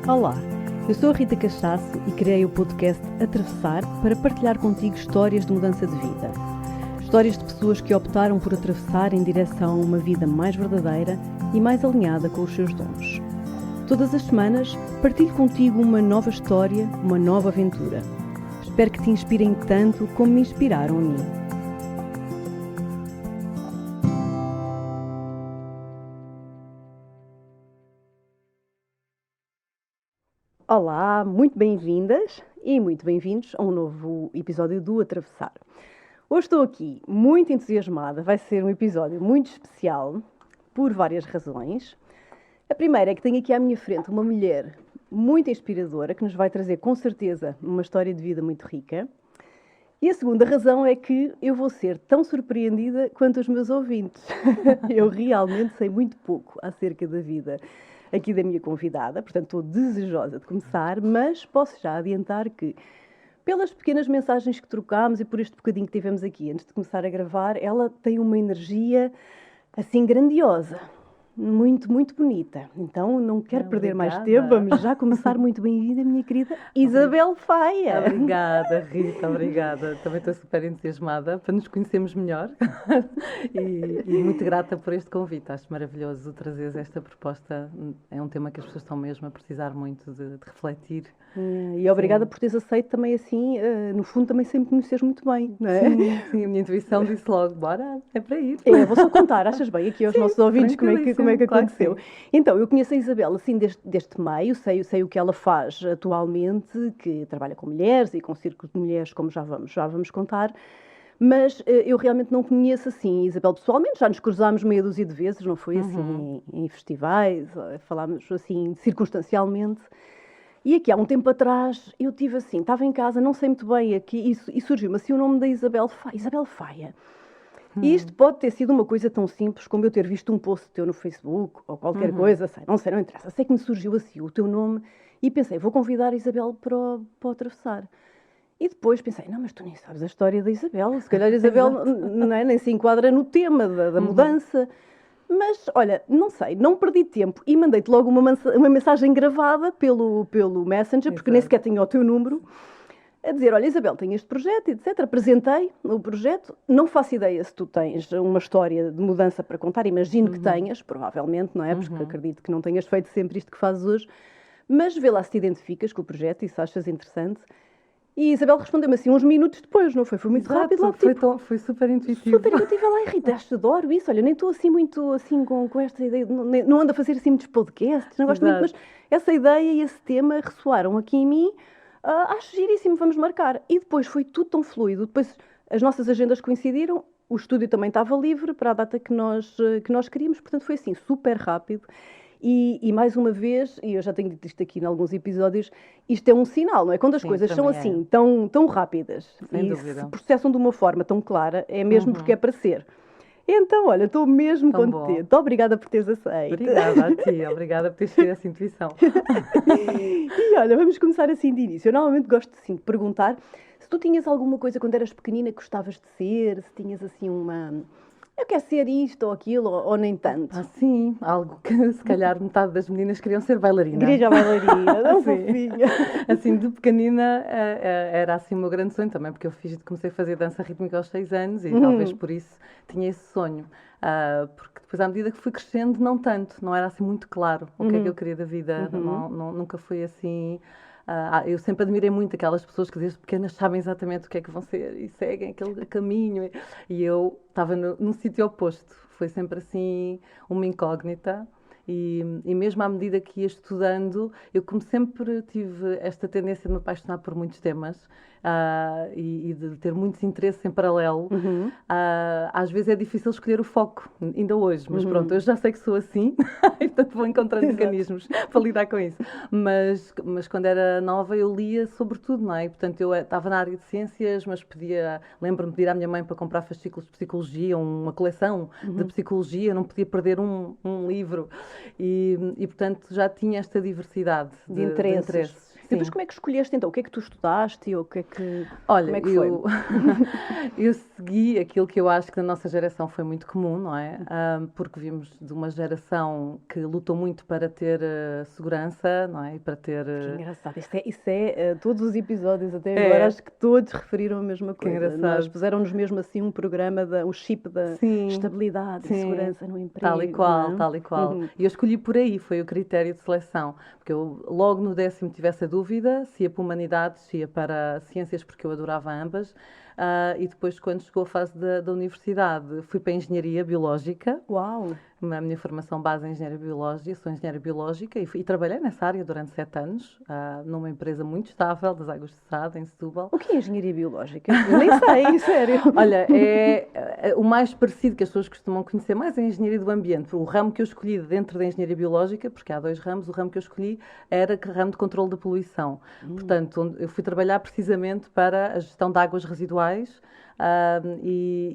Olá, eu sou a Rita Cachaço e criei o podcast Atravessar para partilhar contigo histórias de mudança de vida. Histórias de pessoas que optaram por atravessar em direção a uma vida mais verdadeira e mais alinhada com os seus dons. Todas as semanas partilho contigo uma nova história, uma nova aventura. Espero que te inspirem tanto como me inspiraram a mim. Olá, muito bem-vindas e muito bem-vindos a um novo episódio do Atravessar. Hoje estou aqui muito entusiasmada, vai ser um episódio muito especial por várias razões. A primeira é que tenho aqui à minha frente uma mulher muito inspiradora que nos vai trazer com certeza uma história de vida muito rica. E a segunda razão é que eu vou ser tão surpreendida quanto os meus ouvintes. Eu realmente sei muito pouco acerca da vida aqui da minha convidada, portanto estou desejosa de começar, mas posso já adiantar que, pelas pequenas mensagens que trocámos e por este bocadinho que tivemos aqui antes de começar a gravar, ela tem uma energia assim grandiosa, muito, muito bonita. Então não quero perder mais tempo, vamos já começar. Muito bem-vinda, minha querida Isabel Faia. Obrigada, Rita, obrigada. Também estou super entusiasmada para nos conhecermos melhor e muito grata por este convite. Acho maravilhoso trazeres esta proposta. É um tema que as pessoas estão mesmo a precisar muito de refletir. E obrigada por teres aceito também assim, no fundo também sempre me conheces muito bem, não é? Sim, a minha intuição disse logo, bora, é para ir. Vou só contar, achas bem, aqui aos nossos ouvintes como é que aconteceu. Claro. Então, eu conheço a Isabel assim deste meio, sei o que ela faz atualmente, que trabalha com mulheres e com círculos de mulheres, como já vamos contar. Mas eu realmente não conheço assim Isabel pessoalmente, já nos cruzámos meia dúzia de vezes, não foi assim em festivais, falámos assim circunstancialmente. E aqui há um tempo atrás eu tive assim, estava em casa, não sei muito bem aqui, e surgiu-me assim o nome da Isabel Faia. E isto pode ter sido uma coisa tão simples como eu ter visto um post teu no Facebook ou qualquer coisa, não interessa. Sei que me surgiu assim o teu nome e pensei, vou convidar a Isabel para o Atravessar. E depois pensei, não, mas tu nem sabes a história da Isabel, se calhar a Isabel nem se enquadra no tema da mudança. Mas, olha, não sei, não perdi tempo e mandei-te logo uma mensagem gravada pelo Messenger, porque nem sequer tinha o teu número, a dizer, olha, Isabel, tenho este projeto, etc. Apresentei o projeto, não faço ideia se tu tens uma história de mudança para contar, imagino que tenhas, provavelmente, não é? Porque acredito que não tenhas feito sempre isto que fazes hoje, mas vê lá se te identificas com o projeto e se achas interessante. E Isabel respondeu-me assim uns minutos depois, não foi? Foi muito rápido. Logo, foi super intuitivo. Super intuitivo. Ela, Rita, adoro isso. Olha, nem estou assim muito assim com esta ideia. Não ando a fazer assim muitos podcasts. Não gosto muito, mas essa ideia e esse tema ressoaram aqui em mim. Acho giríssimo, vamos marcar. E depois foi tudo tão fluido. Depois as nossas agendas coincidiram. O estúdio também estava livre para a data que nós queríamos. Portanto, foi assim, super rápido. E mais uma vez, e eu já tenho dito isto aqui em alguns episódios, isto é um sinal, não é? Quando as coisas são assim, tão rápidas e se processam de uma forma tão clara, é mesmo porque é para ser. Então, olha, estou mesmo contente. Obrigada por teres aceito. Obrigada a ti, obrigada por teres tido essa intuição. E olha, vamos começar assim de início. Eu normalmente gosto assim, de perguntar se tu tinhas alguma coisa quando eras pequenina que gostavas de ser, se tinhas assim eu quero ser isto ou aquilo, ou nem tanto. Sim, algo que se calhar metade das meninas queriam ser bailarina. Queria bailarina, não fofinha. Assim, de pequenina era assim o meu grande sonho também, porque eu comecei a fazer dança rítmica aos 6 anos e talvez por isso tinha esse sonho. Porque depois, à medida que fui crescendo, não tanto, não era assim muito claro o que é que eu queria da vida, nunca foi assim. Eu sempre admirei muito aquelas pessoas que desde pequenas sabem exatamente o que é que vão ser e seguem aquele caminho. E eu estava no sítio oposto. Foi sempre assim uma incógnita. E mesmo à medida que ia estudando, eu como sempre tive esta tendência de me apaixonar por muitos temas e de ter muitos interesses em paralelo. Às vezes é difícil escolher o foco, ainda hoje, mas pronto, eu já sei que sou assim, e portanto vou encontrando mecanismos para lidar com isso. Mas quando era nova eu lia sobre tudo, não é? E, portanto eu estava na área de ciências, mas lembro-me de pedir à minha mãe para comprar fascículos de psicologia, uma coleção de psicologia, não podia perder um livro. E portanto já tinha esta diversidade de interesses. E depois como é que escolheste então? O que é que tu estudaste? Ou o que é que... Olha, como é que foi? eu segui aquilo que eu acho que na nossa geração foi muito comum, não é? Porque vimos de uma geração que lutou muito para ter segurança, não é? E para ter... Que engraçado. Todos os episódios até agora, acho que todos referiram a mesma Que coisa. engraçado. Nós puseram-nos mesmo assim um programa, um chip da estabilidade e segurança no emprego. Tal e qual, não é? tal e qual. E eu escolhi por aí, foi o critério de seleção. Porque eu logo no 10º tive essa dúvida, se ia para humanidades, se ia para ciências, porque eu adorava ambas. E depois, quando chegou a fase da universidade, fui para a engenharia biológica. Uau! A minha formação base é engenharia biológica, sou engenheira biológica e trabalhei nessa área durante 7 anos, numa empresa muito estável, das Águas de Sado, em Setúbal. O que é engenharia biológica? Eu nem sei, sério. Olha, é o mais parecido que as pessoas costumam conhecer mais é a engenharia do ambiente. O ramo que eu escolhi dentro da engenharia biológica, porque há 2 ramos, o ramo que eu escolhi era o ramo de controle da poluição. Portanto, eu fui trabalhar precisamente para a gestão de águas residuais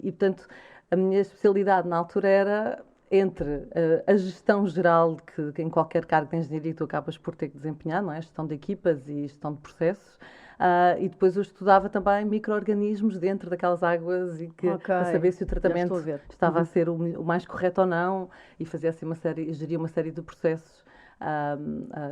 portanto, a minha especialidade na altura era entre a gestão geral que em qualquer cargo de engenharia tu acabas por ter que desempenhar, não é? Gestão de equipas e gestão de processos. E depois eu estudava também micro-organismos dentro daquelas águas para saber se o tratamento estava a ser o mais correto ou não e fazia assim geria uma série de processos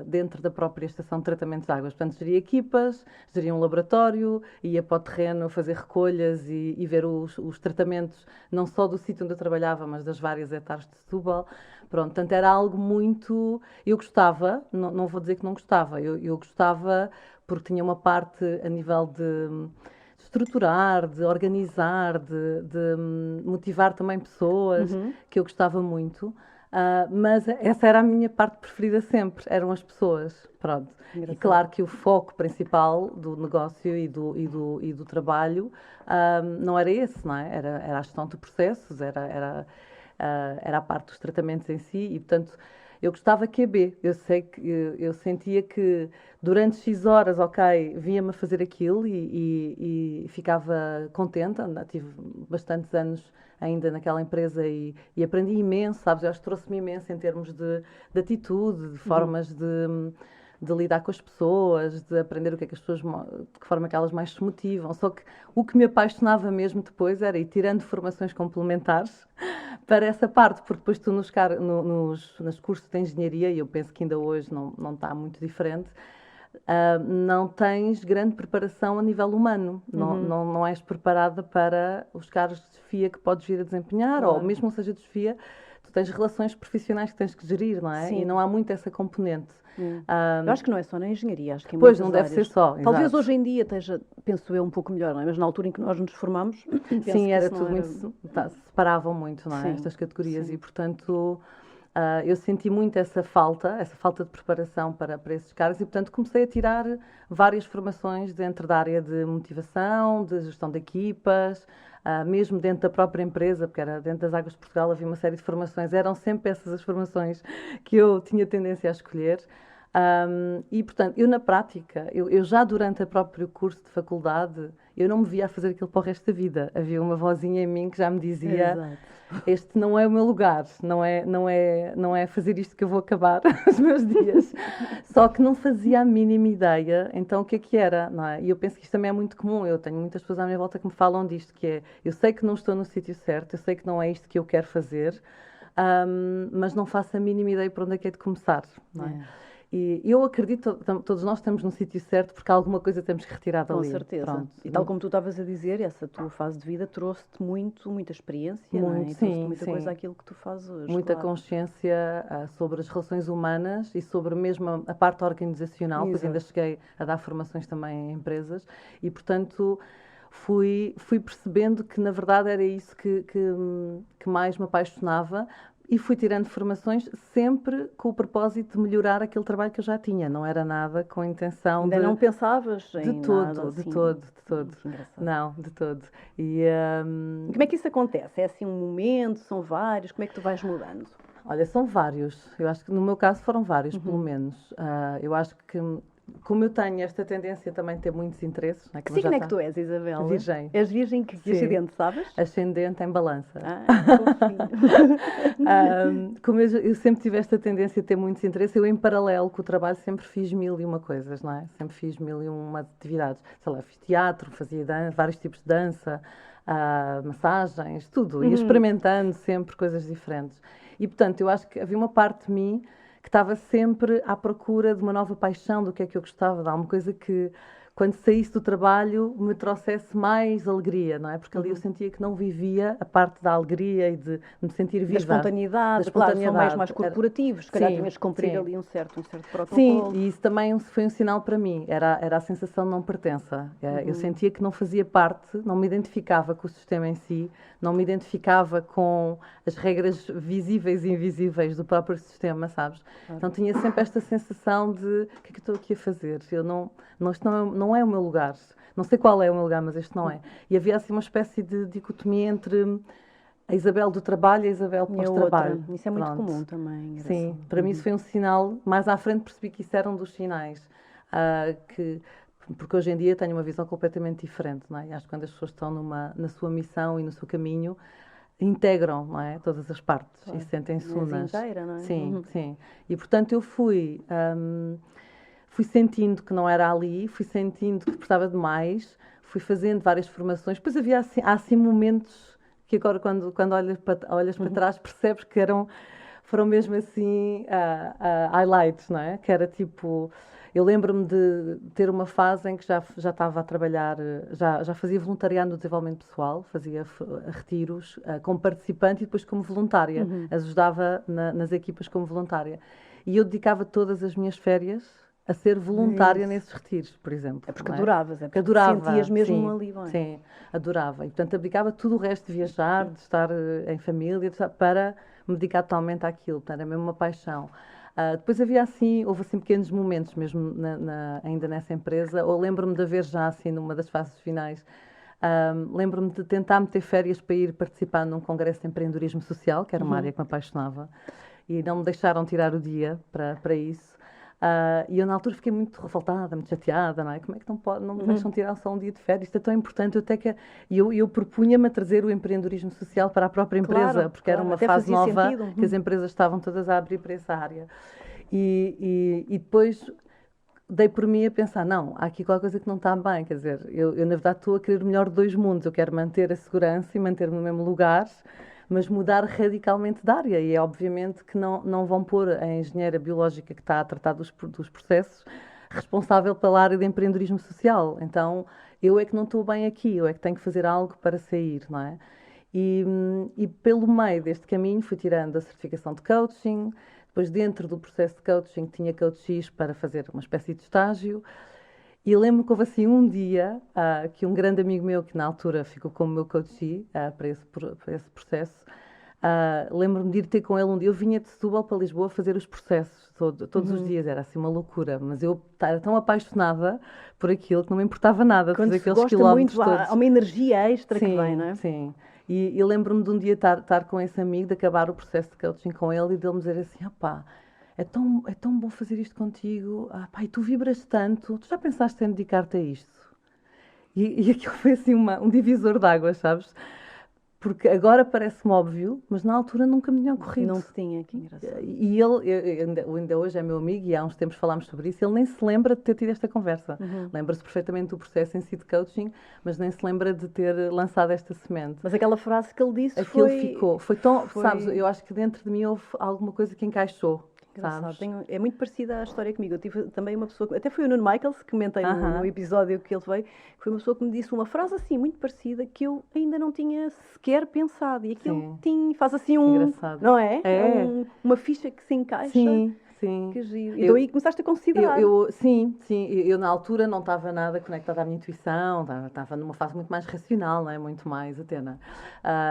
dentro da própria estação de tratamento de águas. Portanto, geria equipas, geria um laboratório, ia para o terreno fazer recolhas e ver os tratamentos, não só do sítio onde eu trabalhava, mas das várias hectares de Setúbal. Pronto, portanto, era algo muito... Eu gostava, não vou dizer que não gostava, eu gostava porque tinha uma parte a nível de estruturar, de organizar, de motivar também pessoas, que eu gostava muito. Mas essa era a minha parte preferida sempre, eram as pessoas, pronto. E claro que o foco principal do negócio e do trabalho não era esse, não é? Era a gestão de processos, era a parte dos tratamentos em si e, portanto, eu gostava que eu sentia que durante X horas, ok, vinha-me a fazer aquilo e ficava contente, tive bastantes anos ainda naquela empresa e aprendi imenso, sabes? Eu acho que trouxe-me imenso em termos de atitude, de formas de lidar com as pessoas, de aprender o que é que as pessoas, de que forma que elas mais se motivam. Só que o que me apaixonava mesmo depois era ir tirando formações complementares para essa parte, porque depois tu nos cursos de engenharia, e eu penso que ainda hoje não está muito diferente, não tens grande preparação a nível humano. Não és preparada para os cargos de chefia que podes vir a desempenhar, ou mesmo não seja de chefia, tu tens relações profissionais que tens que gerir, não é? Sim. E não há muito essa componente. Eu acho que não é só na engenharia, acho que em Pois, muitas não deve áreas. ser só. Talvez exato. hoje em dia esteja, penso eu, um pouco melhor, não é? Mas na altura em que nós nos formamos, penso Sim, que era isso não tudo muito. Se separavam muito, não é? Sim, Estas categorias. sim. E, portanto, eu senti muito essa falta de preparação para esses cargos e, portanto, comecei a tirar várias formações dentro da área de motivação, de gestão de equipas, mesmo dentro da própria empresa, porque era dentro das Águas de Portugal, havia uma série de formações, eram sempre essas as formações que eu tinha tendência a escolher. E, portanto, eu na prática, eu já durante o próprio curso de faculdade, eu não me via a fazer aquilo para o resto da vida. Havia uma vozinha em mim que já me dizia... Exato. Este não é o meu lugar, não é fazer isto que eu vou acabar os meus dias. Só que não fazia a mínima ideia, então o que era, não é? E eu penso que isto também é muito comum, eu tenho muitas pessoas à minha volta que me falam disto, que é, eu sei que não estou no sítio certo, eu sei que não é isto que eu quero fazer, mas não faço a mínima ideia para onde é que é de começar, não é? E eu acredito, todos nós estamos no sítio certo porque alguma coisa temos que retirar dali. Com certeza. Pronto. E tal como tu estavas a dizer, essa tua fase de vida trouxe-te muita experiência, não é? E trouxe-te muita coisa àquilo que tu fazes hoje. Muita claro. consciência sobre as relações humanas e sobre mesmo a parte organizacional, pois ainda cheguei a dar formações também em empresas e, portanto, fui percebendo que, na verdade, era isso que mais me apaixonava. E fui tirando formações sempre com o propósito de melhorar aquele trabalho que eu já tinha. Não era nada com a intenção Ainda não pensavas em de todo, nada, assim. de todo. Não, de todo. E como é que isso acontece? É assim um momento, são vários? Como é que tu vais mudando? olha, são vários. Eu acho que no meu caso foram vários, pelo menos. Eu acho que como eu tenho esta tendência também de ter muitos interesses... Né, que signo é que tu és, Isabel? Virgem. És virgem, que ascendente, sabes? Ascendente em balança. Fofinho. Como eu sempre tive esta tendência de ter muitos interesses, eu em paralelo com o trabalho sempre fiz 1001 coisas, não é? Sempre fiz 1001 atividades. Sei lá, fiz teatro, fazia dança, vários tipos de dança, massagens, tudo. Ia experimentando sempre coisas diferentes. E, portanto, eu acho que havia uma parte de mim que estava sempre à procura de uma nova paixão, do que é que eu gostava, de alguma coisa que, quando saísse do trabalho, me trouxesse mais alegria, não é? Porque ali eu sentia que não vivia a parte da alegria e de me sentir viva. Da espontaneidade, claro, são mais corporativos, se calhar tinhas que cumprir ali um certo protocolo. Sim, e isso também foi um sinal para mim, era a sensação de não pertença. Eu sentia que não fazia parte, não me identificava com o sistema em si, não me identificava com as regras visíveis e invisíveis do próprio sistema, sabes? Claro. Então tinha sempre esta sensação de, o que é que eu estou aqui a fazer? Isto não é o meu lugar. Não sei qual é o meu lugar, mas este não é. E havia assim uma espécie de dicotomia entre a Isabel do trabalho e a Isabel pós-trabalho. Isso é muito comum também. Sim, para mim isso foi um sinal. Mais à frente percebi que isso era um dos sinais. Porque hoje em dia tenho uma visão completamente diferente, não é? E acho que quando as pessoas estão na sua missão e no seu caminho, integram, não é? Todas as partes e sentem-se unas. Inteira, não é? Sim, sim. E portanto eu fui sentindo que não era ali, fui sentindo que precisava de mais, fui fazendo várias formações. Depois há assim momentos que agora quando olhas para trás percebes que foram mesmo assim highlights, não é? Que era tipo... Eu lembro-me de ter uma fase em que já estava a trabalhar, já fazia voluntariado no desenvolvimento pessoal, fazia retiros como participante e depois como voluntária. Ajudava nas equipas como voluntária. E eu dedicava todas as minhas férias a ser voluntária nesses retiros, por exemplo. É porque adoravas, porque adorava, sentias mesmo ali bem. Sim, adorava. E, portanto, abdicava tudo o resto de viajar, de estar em família, para me dedicar totalmente àquilo. Portanto, era mesmo uma paixão. Depois houve assim pequenos momentos mesmo ainda nessa empresa. Ou lembro-me de haver já assim numa das fases finais, lembro-me de tentar meter férias para ir participar num congresso de empreendedorismo social, que era uma área que me apaixonava, e não me deixaram tirar o dia para isso. E eu na altura fiquei muito revoltada, muito chateada, não é? Como é que não me deixam tirar só um dia de férias? Isto é tão importante. Eu propunha-me a trazer o empreendedorismo social para a própria empresa, porque era uma fase nova que as empresas estavam todas a abrir para essa área. E depois dei por mim a pensar, não, há aqui qualquer coisa que não está bem. Quer dizer, eu na verdade estou a querer o melhor de dois mundos. Eu quero manter a segurança e manter-me no mesmo lugar, mas mudar radicalmente de área. E é obviamente que não vão pôr a engenheira biológica que está a tratar dos processos responsável pela área de empreendedorismo social. Então, eu é que não estou bem aqui, eu é que tenho que fazer algo para sair, não é? E pelo meio deste caminho fui tirando a certificação de coaching, depois dentro do processo de coaching tinha Coach X para fazer uma espécie de estágio. E lembro-me que houve assim um dia que um grande amigo meu, que na altura ficou como meu coach para esse processo, lembro-me de ir ter com ele um dia. Eu vinha de Setúbal para Lisboa fazer os processos todos os dias, era assim uma loucura, mas eu era tão apaixonada por aquilo que não me importava nada de fazer aqueles quilómetros todos. Há uma energia extra que vem, não é? Sim. E lembro-me de um dia estar com esse amigo, de acabar o processo de coaching com ele e dele me dizer assim, é tão bom fazer isto contigo, e tu vibras tanto, tu já pensaste em dedicar-te a isto? E aquilo foi assim um divisor de águas, sabes? Porque agora parece-me óbvio, mas na altura nunca me tinha ocorrido. Não se tinha, que engraçado. E ele ainda hoje é meu amigo e há uns tempos falámos sobre isso, ele nem se lembra de ter tido esta conversa. Lembra-se perfeitamente do processo em si de coaching, mas nem se lembra de ter lançado esta semente. Mas aquela frase que ele disse foi tão, sabes, eu acho que dentro de mim houve alguma coisa que encaixou. É muito parecida à história comigo. Eu tive também uma pessoa, até foi o Nuno Michaels, que comentei no episódio que ele veio, que foi uma pessoa que me disse uma frase assim, muito parecida, que eu ainda não tinha sequer pensado. E aquilo faz assim engraçado. Não é? Uma ficha que se encaixa. Sim. Que giro. Então aí começaste a considerar. Sim. Eu na altura não estava nada conectada à minha intuição, estava numa fase muito mais racional, não é? Muito mais Atena.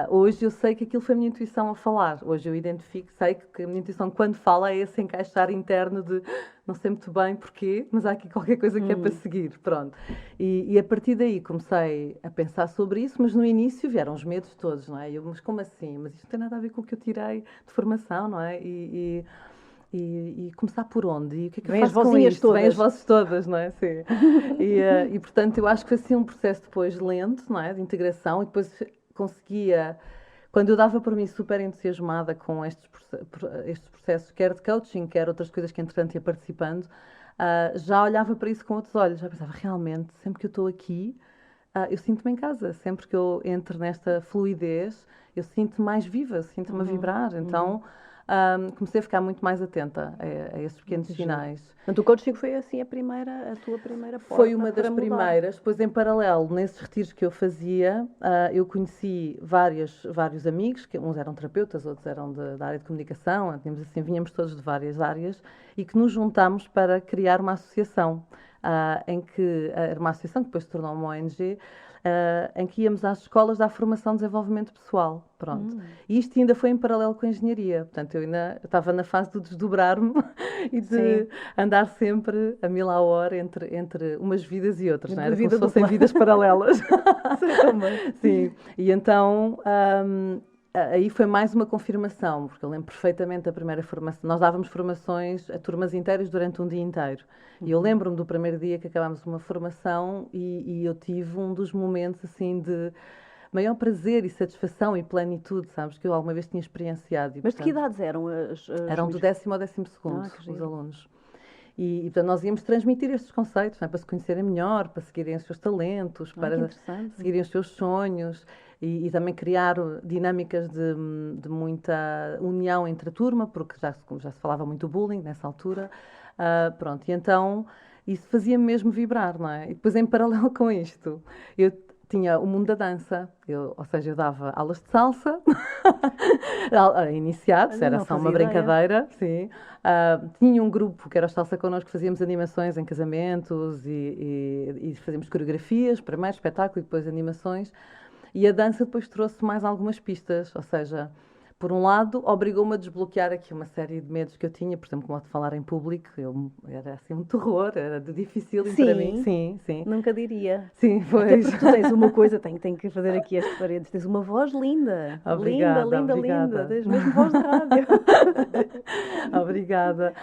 Hoje eu sei que aquilo foi a minha intuição a falar. Hoje eu identifico, sei que a minha intuição quando fala é esse encaixar interno de não sei muito bem porquê, mas há aqui qualquer coisa que é para seguir. Pronto. E a partir daí comecei a pensar sobre isso, mas no início vieram os medos todos, não é? Mas como assim? Mas isto não tem nada a ver com o que eu tirei de formação, não é? E começar por onde? E o que é que Vêm eu as faço com vozinhas isto? Vêm as todas. vozes todas, não é? Sim. E, portanto, eu acho que foi assim um processo depois lento, não é? De integração, e depois conseguia. Quando eu dava por mim super entusiasmada com estes processos, quer de coaching, quer outras coisas que entretanto ia participando, já olhava para isso com outros olhos, já pensava, realmente, sempre que eu estou aqui, eu sinto-me em casa. Sempre que eu entro nesta fluidez, eu sinto-me mais viva, sinto-me a vibrar. Então, comecei a ficar muito mais atenta a esses pequenos Muito giro. sinais. Portanto, o coaching foi assim a tua primeira porta Foi uma das para mudar. primeiras. Depois, em paralelo, nesses retiros que eu fazia, eu conheci vários amigos, que uns eram terapeutas, outros eram da área de comunicação, tínhamos assim, vinhamos todos de várias áreas, e que nos juntámos para criar uma associação, em que era uma associação que depois se tornou uma ONG, em que íamos às escolas da formação e desenvolvimento pessoal. Pronto. E isto ainda foi em paralelo com a engenharia. Portanto, eu ainda estava na fase de desdobrar-me e de andar sempre a 1000 à hora entre umas vidas e outras. Não é? Era como se fossem vidas paralelas. Sei também. Sim. E então, aí foi mais uma confirmação, porque eu lembro perfeitamente da primeira formação. Nós dávamos formações a turmas inteiras durante um dia inteiro. E eu lembro-me do primeiro dia que acabámos uma formação e eu tive um dos momentos assim de maior prazer e satisfação e plenitude, sabes, que eu alguma vez tinha experienciado. E, Mas de que idades eram as eram do 10º ao 12º, os alunos. E, portanto, nós íamos transmitir estes conceitos, não é? Para se conhecerem melhor, para seguirem os seus talentos, para seguirem os seus sonhos e também criar dinâmicas de muita união entre a turma, porque já se falava muito bullying nessa altura. Pronto, e então isso fazia-me mesmo vibrar, não é? E depois, em paralelo com isto, eu tinha o mundo da dança, ou seja, eu dava aulas de salsa, iniciados, era só uma brincadeira, sim. Tinha um grupo que era o Salsa Connosco, que fazíamos animações em casamentos e fazíamos coreografias, primeiro espetáculo e depois animações. E a dança depois trouxe mais algumas pistas, ou seja, por um lado, obrigou-me a desbloquear aqui uma série de medos que eu tinha, por exemplo, como de falar em público, era assim um terror, era difícil para mim. Sim, sim. Nunca diria. Sim, pois. Até porque tu tens uma coisa, tenho que fazer aqui este parênteses, tens uma voz linda. Obrigada, linda, obrigada. linda. Tens mesmo voz de rádio. Obrigada.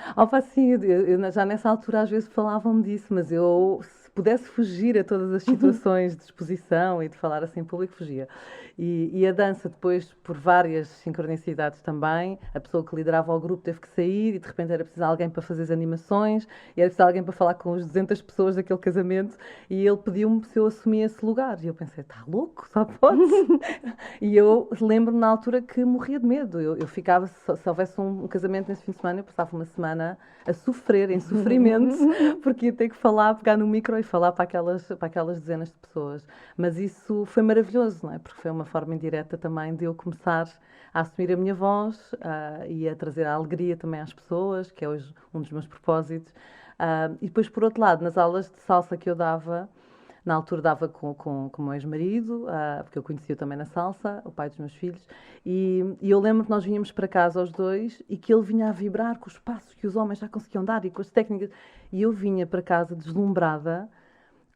Sim, eu já nessa altura às vezes falavam-me disso, mas eu, se pudesse fugir a todas as situações de exposição e de falar assim em público, fugia. E a dança depois, por várias sincronicidades também, a pessoa que liderava o grupo teve que sair e de repente era preciso alguém para fazer as animações e era preciso alguém para falar com as 200 pessoas daquele casamento e ele pediu-me se eu assumia esse lugar. E eu pensei, está louco? Só pode? E eu lembro-me na altura que morria de medo. Eu ficava, se houvesse um casamento nesse fim de semana, eu passava uma semana a sofrer, em sofrimento, porque ia ter que falar, pegar no micro e falar para aquelas dezenas de pessoas. Mas isso foi maravilhoso, não é? Porque foi uma forma indireta também de eu começar a assumir a minha voz e a trazer a alegria também às pessoas, que é hoje um dos meus propósitos. E depois, por outro lado, nas aulas de salsa que eu dava, na altura dava com o meu ex-marido, porque eu conhecia-o também na salsa, o pai dos meus filhos, e eu lembro que nós vinhamos para casa os dois e que ele vinha a vibrar com os passos que os homens já conseguiam dar e com as técnicas. E eu vinha para casa deslumbrada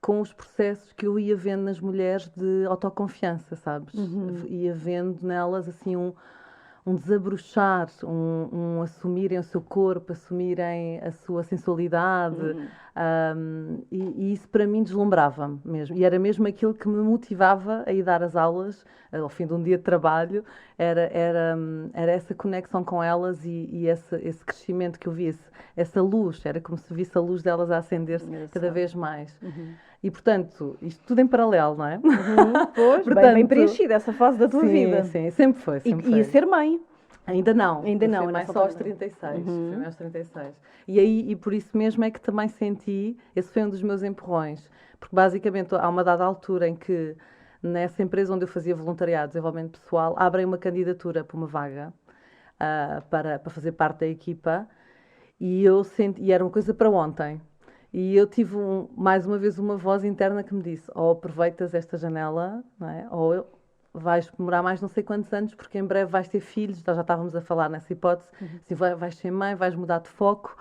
com os processos que eu ia vendo nas mulheres de autoconfiança, sabes? Ia vendo nelas assim um desabrochar, um assumirem o seu corpo, assumirem a sua sensualidade. E isso para mim deslumbrava-me mesmo. E era mesmo aquilo que me motivava a ir dar as aulas ao fim de um dia de trabalho. Era essa conexão com elas e esse crescimento que eu visse, essa luz. Era como se visse a luz delas a acender-se cada vez mais. E, portanto, isto tudo em paralelo, não é? Pois, portanto, bem preenchida essa fase da tua vida. Sim, sempre foi. E a ser mãe. Ainda não. Ainda não. Foi mais só aos 36. Foi mais aos 36. E por isso mesmo é que também senti, esse foi um dos meus empurrões. Porque basicamente há uma dada altura em que nessa empresa onde eu fazia voluntariado, desenvolvimento pessoal, abrem uma candidatura para uma vaga para fazer parte da equipa e eu senti, e era uma coisa para ontem. E eu tive mais uma vez uma voz interna que me disse: ou aproveitas esta janela, não é? Ou vais demorar mais não sei quantos anos, porque em breve vais ter filhos, já estávamos a falar nessa hipótese, se vais ser mãe, vais mudar de foco,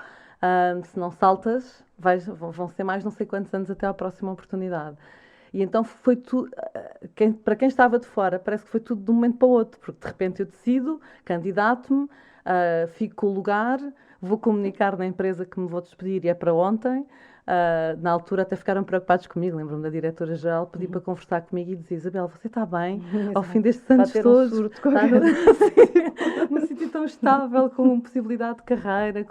se não saltas, vão ser mais não sei quantos anos até à próxima oportunidade. E então foi tudo, para quem estava de fora, parece que foi tudo de um momento para o outro, porque de repente eu decido, candidato-me, fico com o lugar, vou comunicar na empresa que me vou despedir e é para ontem. Na altura até ficaram preocupados comigo, lembro-me da diretora-geral, pedi para conversar comigo e dizer: Isabel, você está bem? Ao fim destes anos todos, está num sítio tão estável, com possibilidade de carreira,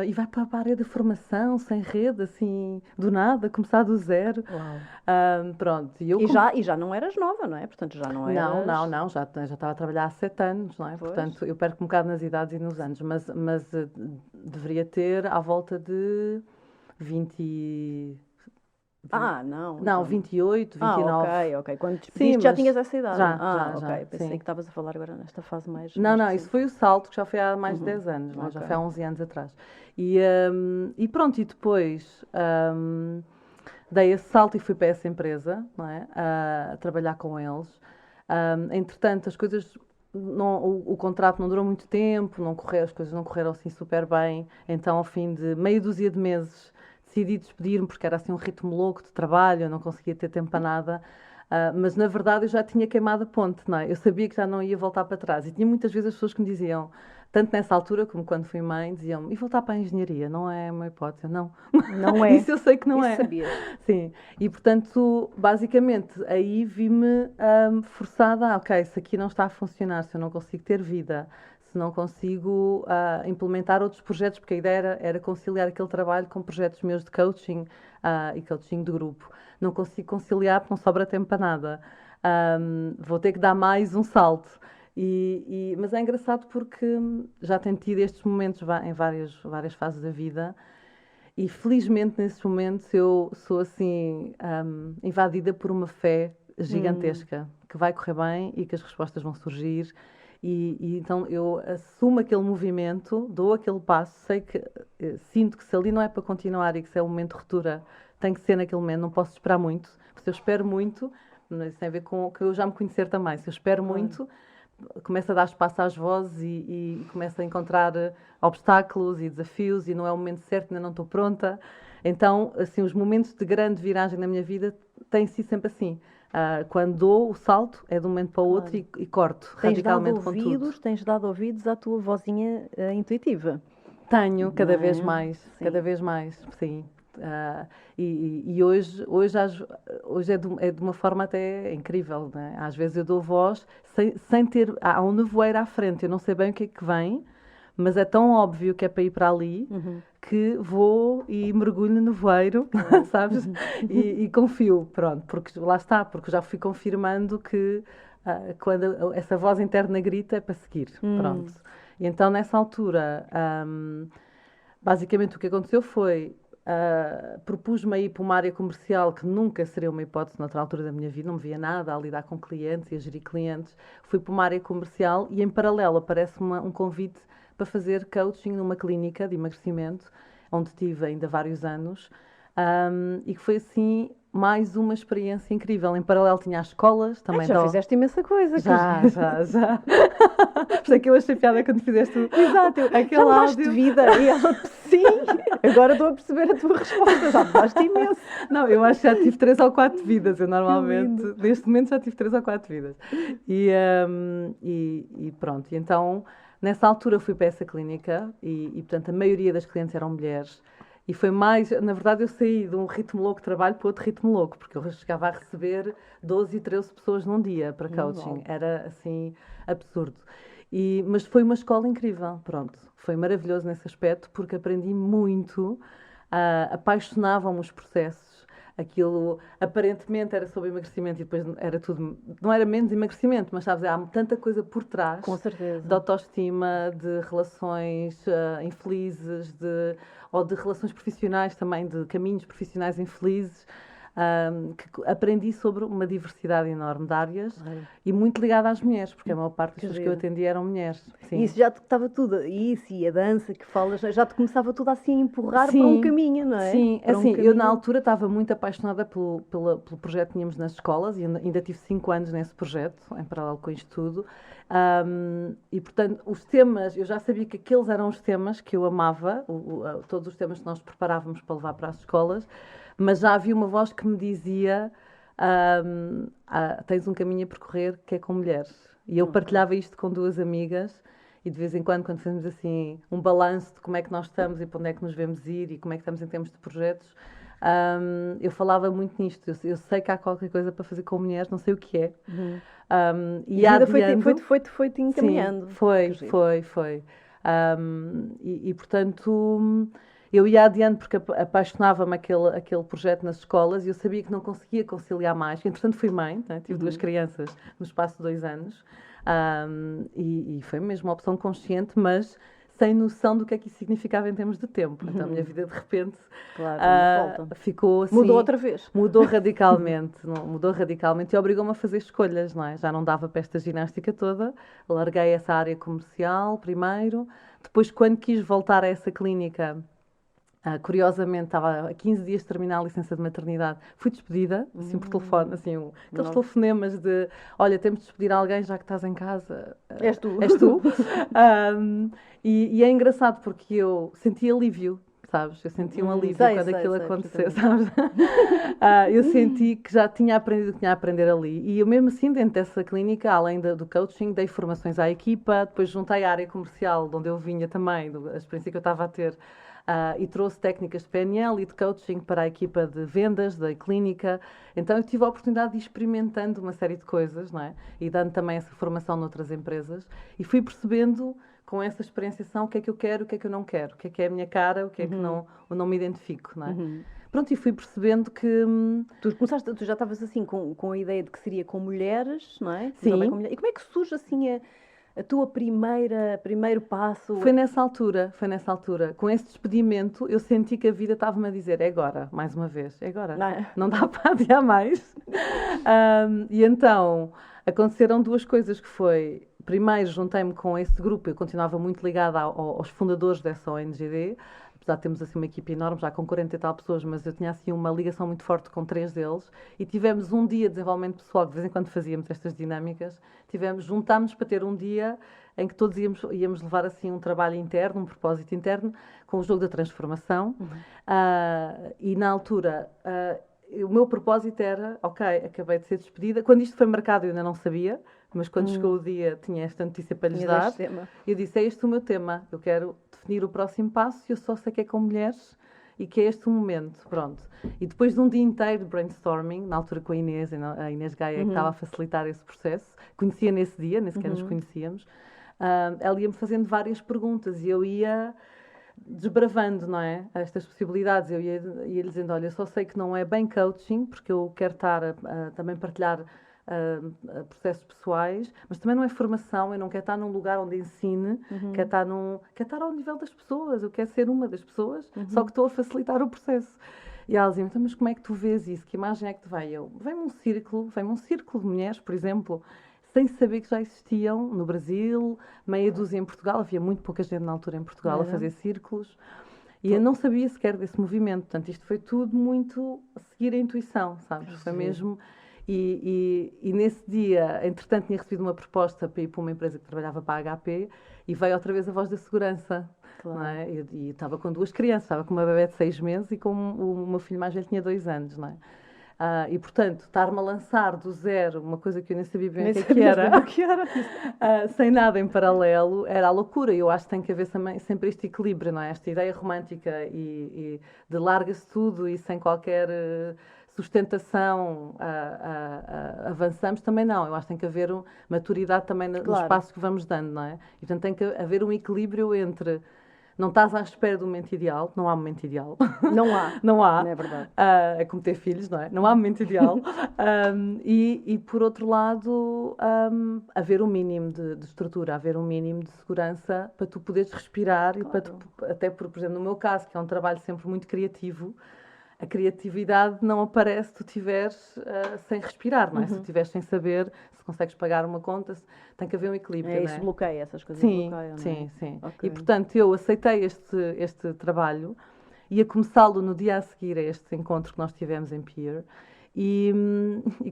e vai para a área de formação, sem rede, assim, do nada, começar do zero. Pronto. E já não eras nova, não é? Portanto, já não eras... Não, já estava a trabalhar há 7 anos, não é? Pois. Portanto, eu perco um bocado nas idades e nos anos, mas deveria ter à volta de 20... não. Não, 28, 29. Ok. Quando te despediste já tinhas essa idade. Já. Ok. Pensei que estavas a falar agora nesta fase mais... Não, isso foi o salto, que já foi há mais de 10 anos, não é? Já foi há 11 anos atrás. E pronto, e depois dei esse salto e fui para essa empresa, não é? A trabalhar com eles. Entretanto, as coisas... o contrato não durou muito tempo, as coisas não correram assim super bem. Então, ao fim de meia dúzia de meses, decidi despedir-me porque era assim um ritmo louco de trabalho, eu não conseguia ter tempo para nada. Mas, na verdade, eu já tinha queimado a ponte, não é? Eu sabia que já não ia voltar para trás. E tinha muitas vezes as pessoas que me diziam, tanto nessa altura como quando fui mãe, diziam-me: e voltar para a engenharia? Não é uma hipótese. Não. Não é. Isso eu sei que não é. Sabias. Sim. E, portanto, basicamente, aí vi-me forçada ok, se aqui não está a funcionar, se eu não consigo ter vida, se não consigo implementar outros projetos, porque a ideia era conciliar aquele trabalho com projetos meus de coaching e coaching de grupo. Não consigo conciliar porque não sobra tempo para nada. Vou ter que dar mais um salto. Mas é engraçado porque já tenho tido estes momentos em várias fases da vida e felizmente nesses momentos eu sou assim invadida por uma fé gigantesca que vai correr bem e que as respostas vão surgir. E então eu assumo aquele movimento, dou aquele passo, sinto que se ali não é para continuar e que se é um momento de ruptura, tem que ser naquele momento, não posso esperar muito, porque se eu espero muito, isso tem a ver com que eu já me conhecer também, se eu espero muito, começo a dar espaço às vozes e começo a encontrar obstáculos e desafios e não é o momento certo, ainda não estou pronta. Então, assim, os momentos de grande viragem na minha vida têm sido sempre assim. Quando dou o salto, é de um momento para o outro e corto radicalmente com tudo. Tens dado ouvidos à tua vozinha intuitiva? Tenho, cada vez mais, sim. E hoje é de uma forma até incrível, né? Às vezes eu dou voz sem ter... Há um nevoeiro à frente, eu não sei bem o que é que vem, mas é tão óbvio que é para ir para ali que vou e mergulho no nevoeiro, sabes? E confio, pronto, porque lá está, porque já fui confirmando que quando essa voz interna grita é para seguir, pronto. E então nessa altura, basicamente o que aconteceu foi... propus-me a ir para uma área comercial que nunca seria uma hipótese noutra altura da minha vida, não me via nada a lidar com clientes e a gerir clientes. Fui para uma área comercial e em paralelo aparece-me um convite para fazer coaching numa clínica de emagrecimento, onde tive ainda vários anos, e que foi assim mais uma experiência incrível. Em paralelo tinha as escolas também. Já fizeste imensa coisa. Já. Por isso é que eu achei piada quando fizeste aquele áudio. Já vida. E ela, sim, agora estou a perceber a tua resposta. Já me daste imenso. Não, eu acho que já tive 3 ou 4 vidas. Eu normalmente, neste momento, já tive 3 ou 4 vidas. E pronto. E então, nessa altura fui para essa clínica e, portanto, a maioria das clientes eram mulheres. E foi mais, na verdade, eu saí de um ritmo louco de trabalho para outro ritmo louco, porque eu chegava a receber 12 e 13 pessoas num dia para coaching. Era, assim, absurdo. Mas foi uma escola incrível, pronto. Foi maravilhoso nesse aspecto, porque aprendi muito, apaixonavam-me os processos. Aquilo, aparentemente, era sobre emagrecimento e depois era tudo... Não era menos emagrecimento, mas, sabes, há tanta coisa por trás. Com certeza. De autoestima, de relações infelizes, ou de relações profissionais também, de caminhos profissionais infelizes, que aprendi sobre uma diversidade enorme de áreas e muito ligada às mulheres, porque a maior parte das pessoas que eu atendi eram mulheres. Sim. Isso já te estava tudo, isso e a dança que falas, já te começava tudo assim a empurrar para um caminho, não é? Sim, assim, eu na altura estava muito apaixonada pelo projeto que tínhamos nas escolas e ainda tive 5 anos nesse projeto, em paralelo com isto tudo. E, portanto, os temas, eu já sabia que aqueles eram os temas que eu amava, todos os temas que nós preparávamos para levar para as escolas, mas já havia uma voz que me dizia tens um caminho a percorrer que é com mulheres. E eu partilhava isto com 2 amigas e de vez em quando fazemos assim um balanço de como é que nós estamos e para onde é que nos vemos ir e como é que estamos em termos de projetos, eu falava muito nisto. Eu sei que há qualquer coisa para fazer com mulheres, não sei o que é. E a vida foi-te encaminhando. Sim, foi. Portanto, eu ia adiante porque apaixonava-me aquele projeto nas escolas e eu sabia que não conseguia conciliar mais. Entretanto, fui mãe, né? Tive 2 crianças no espaço de 2 anos. E foi mesmo uma opção consciente, mas sem noção do que é que isso significava em termos de tempo. Então a minha vida de repente ficou assim... Mudou outra vez. Mudou radicalmente e obrigou-me a fazer escolhas, não é? Já não dava para esta ginástica toda, larguei essa área comercial primeiro, depois quando quis voltar a essa clínica... curiosamente, estava a 15 dias de terminar a licença de maternidade. Fui despedida, assim, por telefone, assim, aqueles telefonemas de olha, temos de despedir alguém já que estás em casa. És tu. És tu. E é engraçado porque eu senti alívio, sabes? Eu senti um alívio quando aquilo aconteceu, sabes? Eu senti que já tinha aprendido o que tinha a aprender ali. E eu mesmo assim, dentro dessa clínica, além do coaching, dei formações à equipa, depois juntei a área comercial, de onde eu vinha também, a experiência que eu estava a ter. E trouxe técnicas de PNL e de coaching para a equipa de vendas da clínica. Então eu tive a oportunidade de ir experimentando uma série de coisas, não é? E dando também essa formação noutras empresas. E fui percebendo com essa experienciação o que é que eu quero, o que é que eu não quero, o que é a minha cara, o que é que eu não me identifico, não é? Pronto, e fui percebendo que... Tu já estavas assim com a ideia de que seria com mulheres, não é? Sim. E como é que surge assim a tua primeiro passo? Foi nessa altura. Com esse despedimento, eu senti que a vida estava-me a dizer, é agora, mais uma vez, é agora. Não dá para adiar mais. E então, aconteceram 2 coisas que foi... Primeiro, juntei-me com esse grupo, eu continuava muito ligada aos fundadores dessa ONGD, apesar de termos assim uma equipe enorme, já com 40 e tal pessoas, mas eu tinha assim uma ligação muito forte com 3 deles, e tivemos um dia de desenvolvimento pessoal, que de vez em quando fazíamos estas dinâmicas, juntámos para ter um dia em que todos íamos levar assim um trabalho interno, um propósito interno, com o jogo da transformação, e na altura... o meu propósito era, ok, acabei de ser despedida. Quando isto foi marcado eu ainda não sabia, mas quando chegou o dia tinha esta notícia para lhes dar. Eu disse, é este o meu tema, eu quero definir o próximo passo e eu só sei que é com mulheres e que é este o momento, pronto. E depois de um dia inteiro de brainstorming, na altura com a Inês Gaia, que estava a facilitar esse processo, conhecia nesse dia, nem sequer nos conhecíamos, ela ia-me fazendo várias perguntas e eu ia... desbravando, não é? Estas possibilidades. Eu ia dizendo, olha, eu só sei que não é bem coaching, porque eu quero estar a também partilhar processos pessoais, mas também não é formação, eu não quero estar num lugar onde ensine, quero estar ao nível das pessoas, eu quero ser uma das pessoas, só que estou a facilitar o processo. E ela dizia, então, mas como é que tu vês isso? Que imagem é que te vai? Vem-me um círculo de mulheres, por exemplo, sem saber que já existiam no Brasil, meia dúzia em Portugal, havia muito pouca gente na altura em Portugal a fazer círculos, e eu não sabia sequer desse movimento, portanto isto foi tudo muito a seguir a intuição, sabes? Foi mesmo... E nesse dia, entretanto, tinha recebido uma proposta para ir para uma empresa que trabalhava para a HP e veio outra vez a voz da segurança. Claro. Não é? E estava com 2 crianças, estava com uma bebé de 6 meses e com o meu filho mais velho tinha 2 anos, não é? E, portanto, estar-me a lançar do zero, uma coisa que eu nem sabia bem o que era, sem nada em paralelo, era a loucura. E eu acho que tem que haver também, sempre este equilíbrio, não é? Esta ideia romântica e de larga-se tudo e sem qualquer sustentação avançamos, também não. Eu acho que tem que haver maturidade também no espaço que vamos dando, não é? E, portanto, tem que haver um equilíbrio entre... Não estás à espera do momento ideal, não há momento ideal. Não há. Não há. Não é verdade. É como ter filhos, não é? Não há momento ideal. E por outro lado, haver um mínimo de estrutura, haver um mínimo de segurança para tu poderes respirar e para tu, até por exemplo, no meu caso, que é um trabalho sempre muito criativo, a criatividade não aparece se tu estiveres sem respirar, não é? Se tu estiveres sem saber se consegues pagar uma conta, tem que haver um equilíbrio, isso não é? bloqueia, essas coisas bloqueiam, Sim, não é? sim. Okay. E, portanto, eu aceitei este trabalho, ia começá-lo no dia a seguir a este encontro que nós tivemos em Peer, e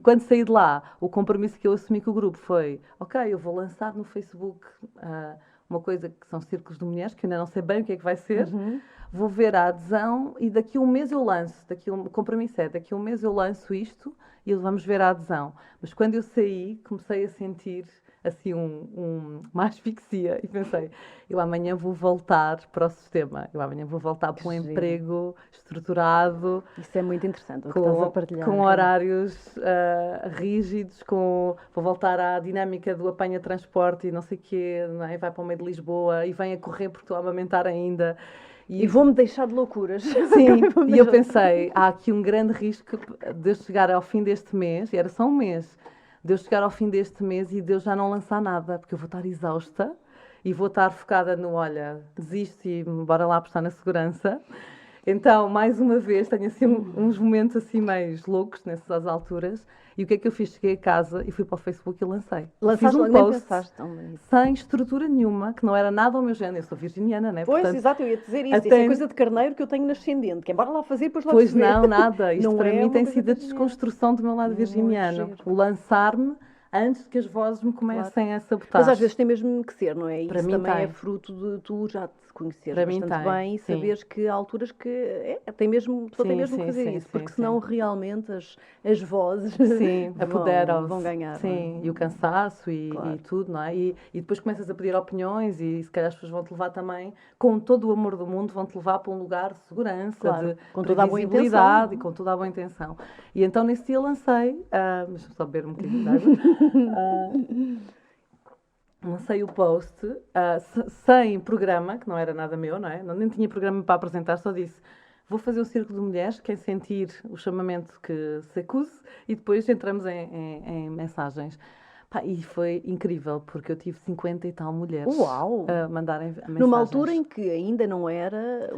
quando saí de lá, o compromisso que eu assumi com o grupo foi, ok, eu vou lançar no Facebook uma coisa que são círculos de mulheres, que eu ainda não sei bem o que é que vai ser, vou ver a adesão e daqui a um mês eu lanço, o compromisso é, daqui a um mês eu lanço isto e vamos ver a adesão. Mas quando eu saí, comecei a sentir assim uma asfixia e pensei, eu amanhã vou voltar para o sistema, eu amanhã vou voltar para um emprego estruturado. Isso é muito interessante, o que estás a partilhar. Com horários rígidos, vou voltar à dinâmica do apanha-transporte e não sei o quê, não é? Vai para o meio de Lisboa e vem a correr porque estou a amamentar ainda. E vou-me deixar de loucuras. Sim, e eu pensei, há aqui um grande risco de eu chegar ao fim deste mês, e era só um mês, de eu chegar ao fim deste mês e de eu já não lançar nada, porque eu vou estar exausta e vou estar focada no, olha, desisto e bora lá apostar na segurança. Então, mais uma vez, tenho assim uns momentos assim mais loucos nessas alturas. E o que é que eu fiz? Cheguei a casa e fui para o Facebook e lancei. Lançaste fiz um post sem estrutura nenhuma, que não era nada ao meu género. Eu sou virginiana, não é? Pois, exato, eu ia dizer isso. Isso é coisa de carneiro que eu tenho nascendente. Que é bora lá fazer, depois logo Pois não, nada. Isto para mim tem sido a de desconstrução do meu lado virginiano. O lançar-me antes que as vozes me comecem a sabotar. Mas às vezes tem mesmo que ser, não é? Para isso mim também tem. É fruto de tu já te conheceres para bastante bem e saberes que há alturas que a pessoa tem mesmo que fazer isso, porque senão realmente as vozes vão ganhar. Sim, e o cansaço e tudo, não é? E depois começas a pedir opiniões e se calhar as pessoas vão-te levar também, com todo o amor do mundo, vão-te levar para um lugar de segurança, de com toda a boa intenção. E com toda a boa intenção. E então nesse dia lancei, deixa-me só beber um bocadinho de água. Lancei o post sem programa, que não era nada meu, não é? Nem tinha programa para apresentar, só disse: vou fazer o Círculo de Mulheres, quem sentir o chamamento que se acuse, e depois entramos em mensagens. E foi incrível, porque eu tive 50 e tal mulheres a mandarem mensagens. Numa altura em que ainda não era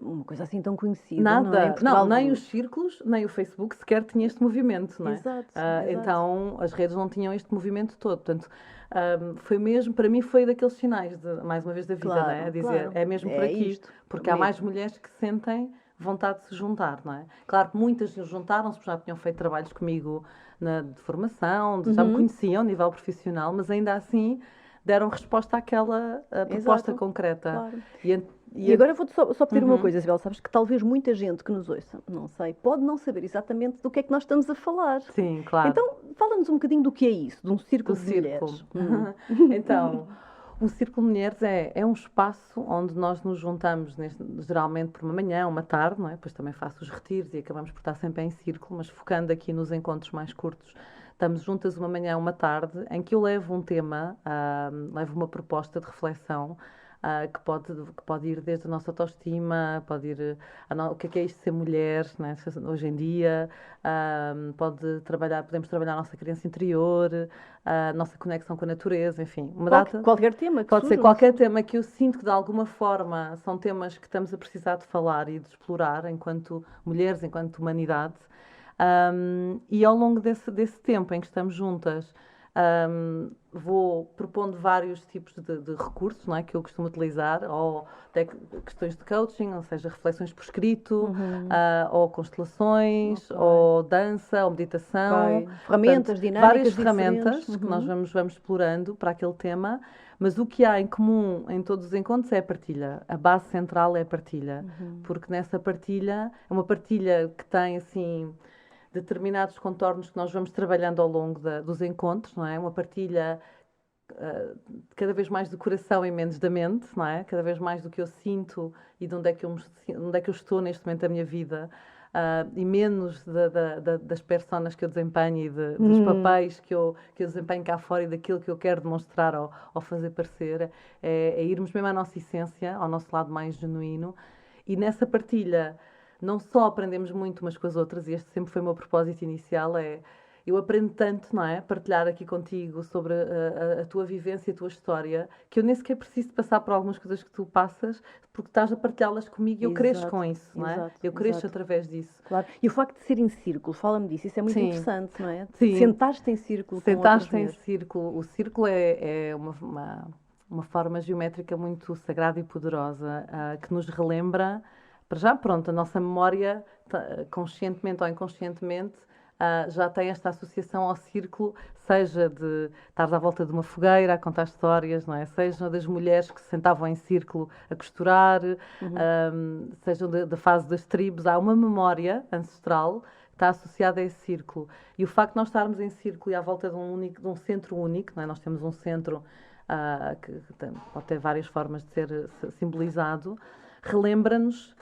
uma coisa assim tão conhecida. Nada, não, nem os círculos, nem o Facebook sequer tinha este movimento, não é? Exato. Então as redes não tinham este movimento todo, portanto foi mesmo, para mim foi daqueles sinais, mais uma vez, da vida, não é? A dizer, é mesmo por aqui, porque há mais mulheres que sentem vontade de se juntar, não é? Claro que muitas juntaram-se, porque já tinham feito trabalhos comigo de formação, já me conheciam a nível profissional, mas ainda assim deram resposta àquela proposta concreta. Claro. E agora vou-te só pedir uma coisa, Isabel, sabes que talvez muita gente que nos ouça, não sei, pode não saber exatamente do que é que nós estamos a falar. Sim, claro. Então, fala-nos um bocadinho do que é isso, de um círculo de mulheres. Então, o Círculo de Mulheres é um espaço onde nós nos juntamos, geralmente por uma manhã, uma tarde, não é? Depois também faço os retiros e acabamos por estar sempre em círculo, mas focando aqui nos encontros mais curtos. Estamos juntas uma manhã, uma tarde, em que eu levo um tema, levo uma proposta de reflexão, que pode ir desde a nossa autoestima, pode ir o que é isto de ser mulher, né, hoje em dia, podemos trabalhar a nossa criança interior, a nossa conexão com a natureza, enfim. Qualquer tema que pode ser qualquer tema que eu sinto que de alguma forma são temas que estamos a precisar de falar e de explorar enquanto mulheres, enquanto humanidade. E ao longo desse tempo em que estamos juntas, vou propondo vários tipos de recursos, não é, que eu costumo utilizar, ou até questões de coaching, ou seja, reflexões por escrito, ou constelações, ou dança, ou meditação. Ferramentas, dinâmicas várias ferramentas que nós vamos explorando para aquele tema, mas o que há em comum em todos os encontros é a partilha. A base central é a partilha, porque nessa partilha, é uma partilha que tem, assim, determinados contornos que nós vamos trabalhando ao longo dos encontros, não é? Uma partilha cada vez mais do coração e menos da mente, não é? Cada vez mais do que eu sinto e de onde é que eu estou neste momento da minha vida, e menos das personas que eu desempenho e dos papéis que eu desempenho cá fora e daquilo que eu quero demonstrar ou fazer parecer. É irmos mesmo à nossa essência, ao nosso lado mais genuíno, e nessa partilha não só aprendemos muito umas com as outras, e este sempre foi o meu propósito inicial, eu aprendo tanto, não é? Partilhar aqui contigo sobre a tua vivência e a tua história, que eu nem sequer preciso passar por algumas coisas que tu passas, porque estás a partilhá-las comigo e eu cresço com isso, não é? Eu cresço através disso. Claro. E o facto de ser em círculo, fala-me disso, isso é muito interessante, não é? Sim. Sentaste em círculo com Sentaste em círculo. O círculo é uma forma geométrica muito sagrada e poderosa, que nos relembra, para já, pronto, a nossa memória, conscientemente ou inconscientemente, já tem esta associação ao círculo, seja de estar à volta de uma fogueira a contar histórias, não é? Seja das mulheres que se sentavam em círculo a costurar, seja da fase das tribos. Há uma memória ancestral que está associada a esse círculo. E o facto de nós estarmos em círculo e à volta de um centro único, não é? Nós temos um centro que pode ter várias formas de ser simbolizado, relembra-nos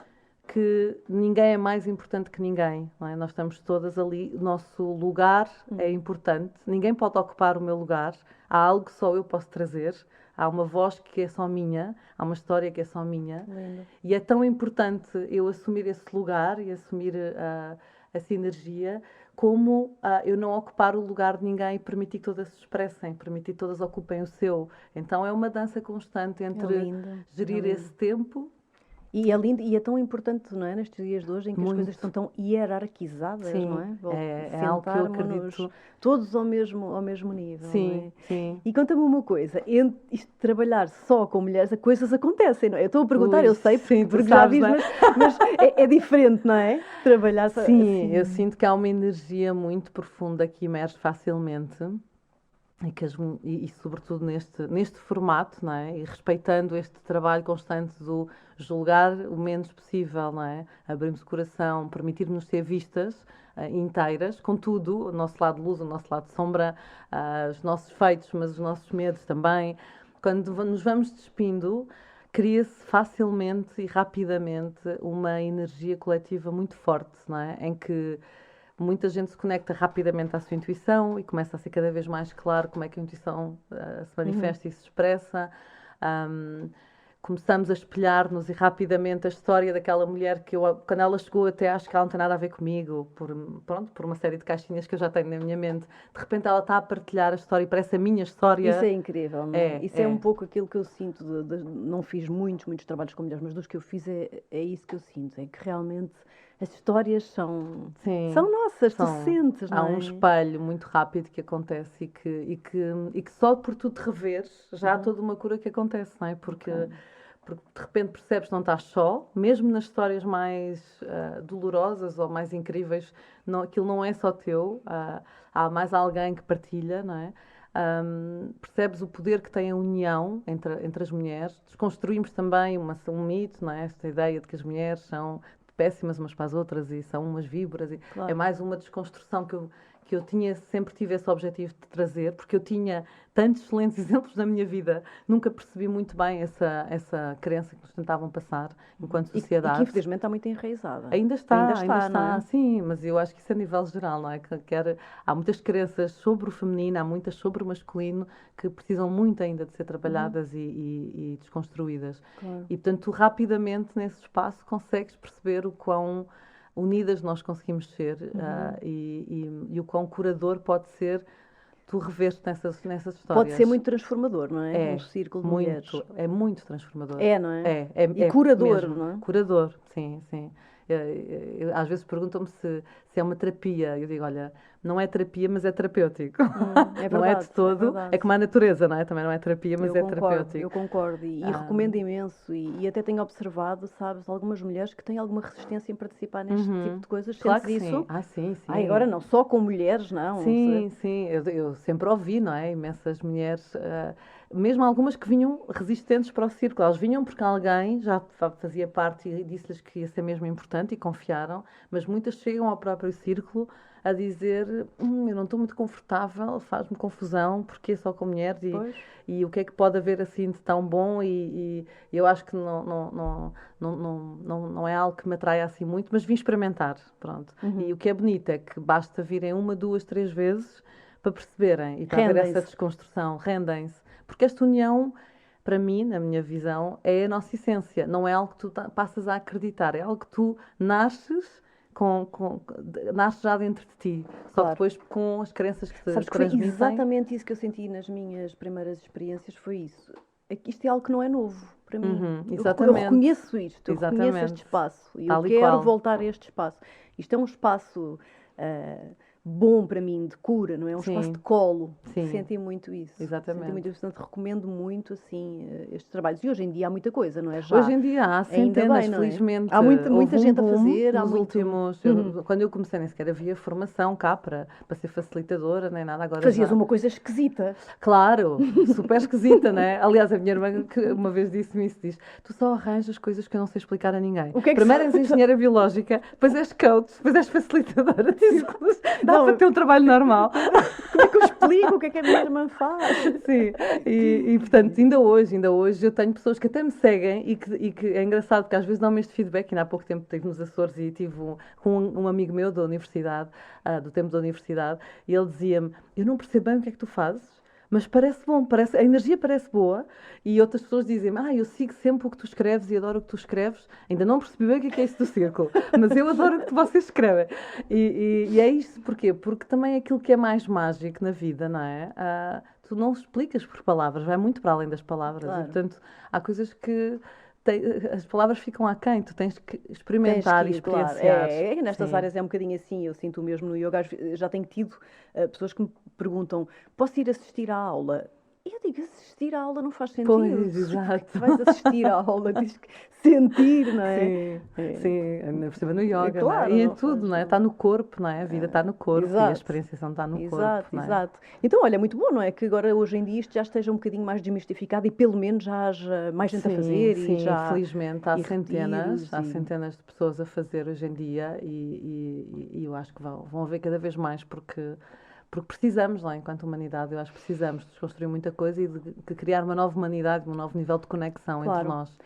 que ninguém é mais importante que ninguém, não é? Nós estamos todas ali, o nosso lugar é importante, ninguém pode ocupar o meu lugar, há algo que só eu posso trazer, há uma voz que é só minha, há uma história que é só minha. Lindo. E é tão importante eu assumir esse lugar e assumir essa energia, como eu não ocupar o lugar de ninguém e permitir que todas se expressem, permitir que todas ocupem o seu. Então é uma dança constante entre gerir esse tempo. E é lindo, e é tão importante, não é? Nestes dias de hoje em que as coisas estão tão hierarquizadas, sim, não é? É algo que eu acredito. Todos ao mesmo nível, sim, não é? Sim. E conta-me uma coisa, isto de trabalhar só com mulheres, as coisas acontecem, não é? Eu estou a perguntar, eu sei, porque já sabes, fiz, mas é diferente, não é? Trabalhar só sim, assim. Eu sinto que há uma energia muito profunda que emerge facilmente. E sobretudo neste formato, não é? E respeitando este trabalho constante do julgar o menos possível, não é? Abrirmos o coração, permitir-nos ser vistas inteiras, com tudo, o nosso lado de luz, o nosso lado de sombra, os nossos feitos, mas os nossos medos também. Quando nos vamos despindo, cria-se facilmente e rapidamente uma energia coletiva muito forte, não é? Em que muita gente se conecta rapidamente à sua intuição e começa a ser cada vez mais claro como é que a intuição se manifesta e se expressa. Começamos a espelhar-nos e rapidamente a história daquela mulher que quando ela chegou até acho que ela não tem nada a ver comigo, por uma série de caixinhas que eu já tenho na minha mente. De repente ela está a partilhar a história e parece a minha história. Isso é incrível, não é? Isso é um pouco aquilo que eu sinto. Não fiz muitos trabalhos com mulheres, mas dos que eu fiz é isso que eu sinto. É que realmente as histórias são nossas, tu sentes, não é? Há um espelho muito rápido que acontece e que só por tu te reveres já há toda uma cura que acontece, não é? Porque de repente percebes que não estás só, mesmo nas histórias mais dolorosas ou mais incríveis, aquilo não é só teu, há mais alguém que partilha, não é? Percebes o poder que tem a união entre as mulheres. Desconstruímos também um mito, não é? Esta ideia de que as mulheres são péssimas umas para as outras e são umas víboras. Claro. É mais uma desconstrução que eu sempre tive esse objetivo de trazer, porque eu tinha tantos excelentes exemplos na minha vida, nunca percebi muito bem essa crença que nos tentavam passar enquanto sociedade. E que infelizmente está muito enraizada. Ainda está, não é? Sim, mas eu acho que isso é a nível geral, não é? Há muitas crenças sobre o feminino, há muitas sobre o masculino que precisam muito ainda de ser trabalhadas e desconstruídas. Claro. E, portanto, tu rapidamente nesse espaço consegues perceber o quão unidas nós conseguimos ser e o quão curador pode ser tu rever-te nessas histórias. Pode ser muito transformador, não é? Um círculo de muito, mulheres. É muito transformador. É, não é? E curador, mesmo. Não é? Curador, sim. Às vezes perguntam-me se é uma terapia. Eu digo, olha, não é terapia, mas é terapêutico. É verdade, não é de todo. É como a natureza, não é? Também não é terapia, mas terapêutico. Eu concordo e recomendo imenso. E até tenho observado, sabes, algumas mulheres que têm alguma resistência em participar neste tipo de coisas. Claro que isso? Sim. Agora não, só com mulheres, não. Sim. Eu sempre ouvi, não é? Imensas mulheres, mesmo algumas que vinham resistentes para o círculo. Elas vinham porque alguém já fazia parte e disse-lhes que ia ser mesmo importante e confiaram, mas muitas chegam ao próprio círculo a dizer eu não estou muito confortável, faz-me confusão, porque é só com mulheres e o que é que pode haver assim de tão bom e eu acho que não é algo que me atraia assim muito, mas vim experimentar, pronto. E o que é bonito é que basta virem 1, 2, 3 vezes para perceberem e para haver essa desconstrução, rendem-se, porque esta união, para mim, na minha visão, é a nossa essência, não é algo que tu passas a acreditar, é algo que tu nasces nasce já dentro de ti, só depois com as crenças que te transmitem. Foi exatamente isso que eu senti nas minhas primeiras experiências, foi isso. Isto é algo que não é novo para mim. Eu reconheço isto, eu reconheço este espaço e eu quero voltar a este espaço. Isto é um espaço bom para mim, de cura, não é? Um espaço de colo. Sim. Senti muito isso. Exatamente. Senti muito isso, portanto, recomendo muito, assim, estes trabalhos. E hoje em dia há muita coisa, não é? Hoje em dia há centenas, bem, felizmente. Há muita gente a fazer. Nos últimos... Quando eu comecei, nem sequer havia formação cá para ser facilitadora, nem nada. Agora fazias uma coisa esquisita. Claro, super esquisita, não é? Aliás, a minha irmã que uma vez disse-me isso, diz, tu só arranjas coisas que eu não sei explicar a ninguém. Primeiro és engenheira biológica, depois és coach, depois és facilitadora de círculos. Dá para ter um trabalho normal. Como é que eu explico o que é que a minha irmã faz? Sim, e portanto, ainda hoje eu tenho pessoas que até me seguem e que é engraçado porque às vezes dão-me este feedback. Ainda há pouco tempo estive nos Açores e tive com um amigo meu da universidade, do tempo da universidade, e ele dizia-me, eu não percebo bem o que é que tu fazes, mas parece bom, a energia parece boa. E outras pessoas dizem-me, eu sigo sempre o que tu escreves e adoro o que tu escreves. Ainda não percebi bem o que é isso do círculo, mas eu adoro o que vocês escrevem. E é isso, porquê? Porque também aquilo que é mais mágico na vida, não é? Tu não explicas por palavras, vai muito para além das palavras. Claro. E, portanto, há coisas que... as palavras ficam aquém, tu tens que experimentar e experienciar. Claro. Nestas áreas é um bocadinho assim, eu sinto mesmo no yoga, já tenho tido pessoas que me perguntam, posso ir assistir à aula? E eu digo, assistir à aula não faz sentido. Pois, exato. Tu vais assistir à aula, tens que sentir, não é? Sim, por cima no yoga, claro, não é? E em tudo, não é? Está no corpo, não é? A vida está no corpo e a experienciação está no corpo. Exato. Então, olha, é muito bom, não é? Que agora, hoje em dia, isto já esteja um bocadinho mais desmistificado e pelo menos já haja mais gente a fazer. Sim, e já felizmente há centenas de pessoas a fazer hoje em dia e eu acho que vão haver cada vez mais porque precisamos, não é? Enquanto humanidade, eu acho que precisamos de desconstruir muita coisa e de criar uma nova humanidade, um novo nível de conexão entre nós.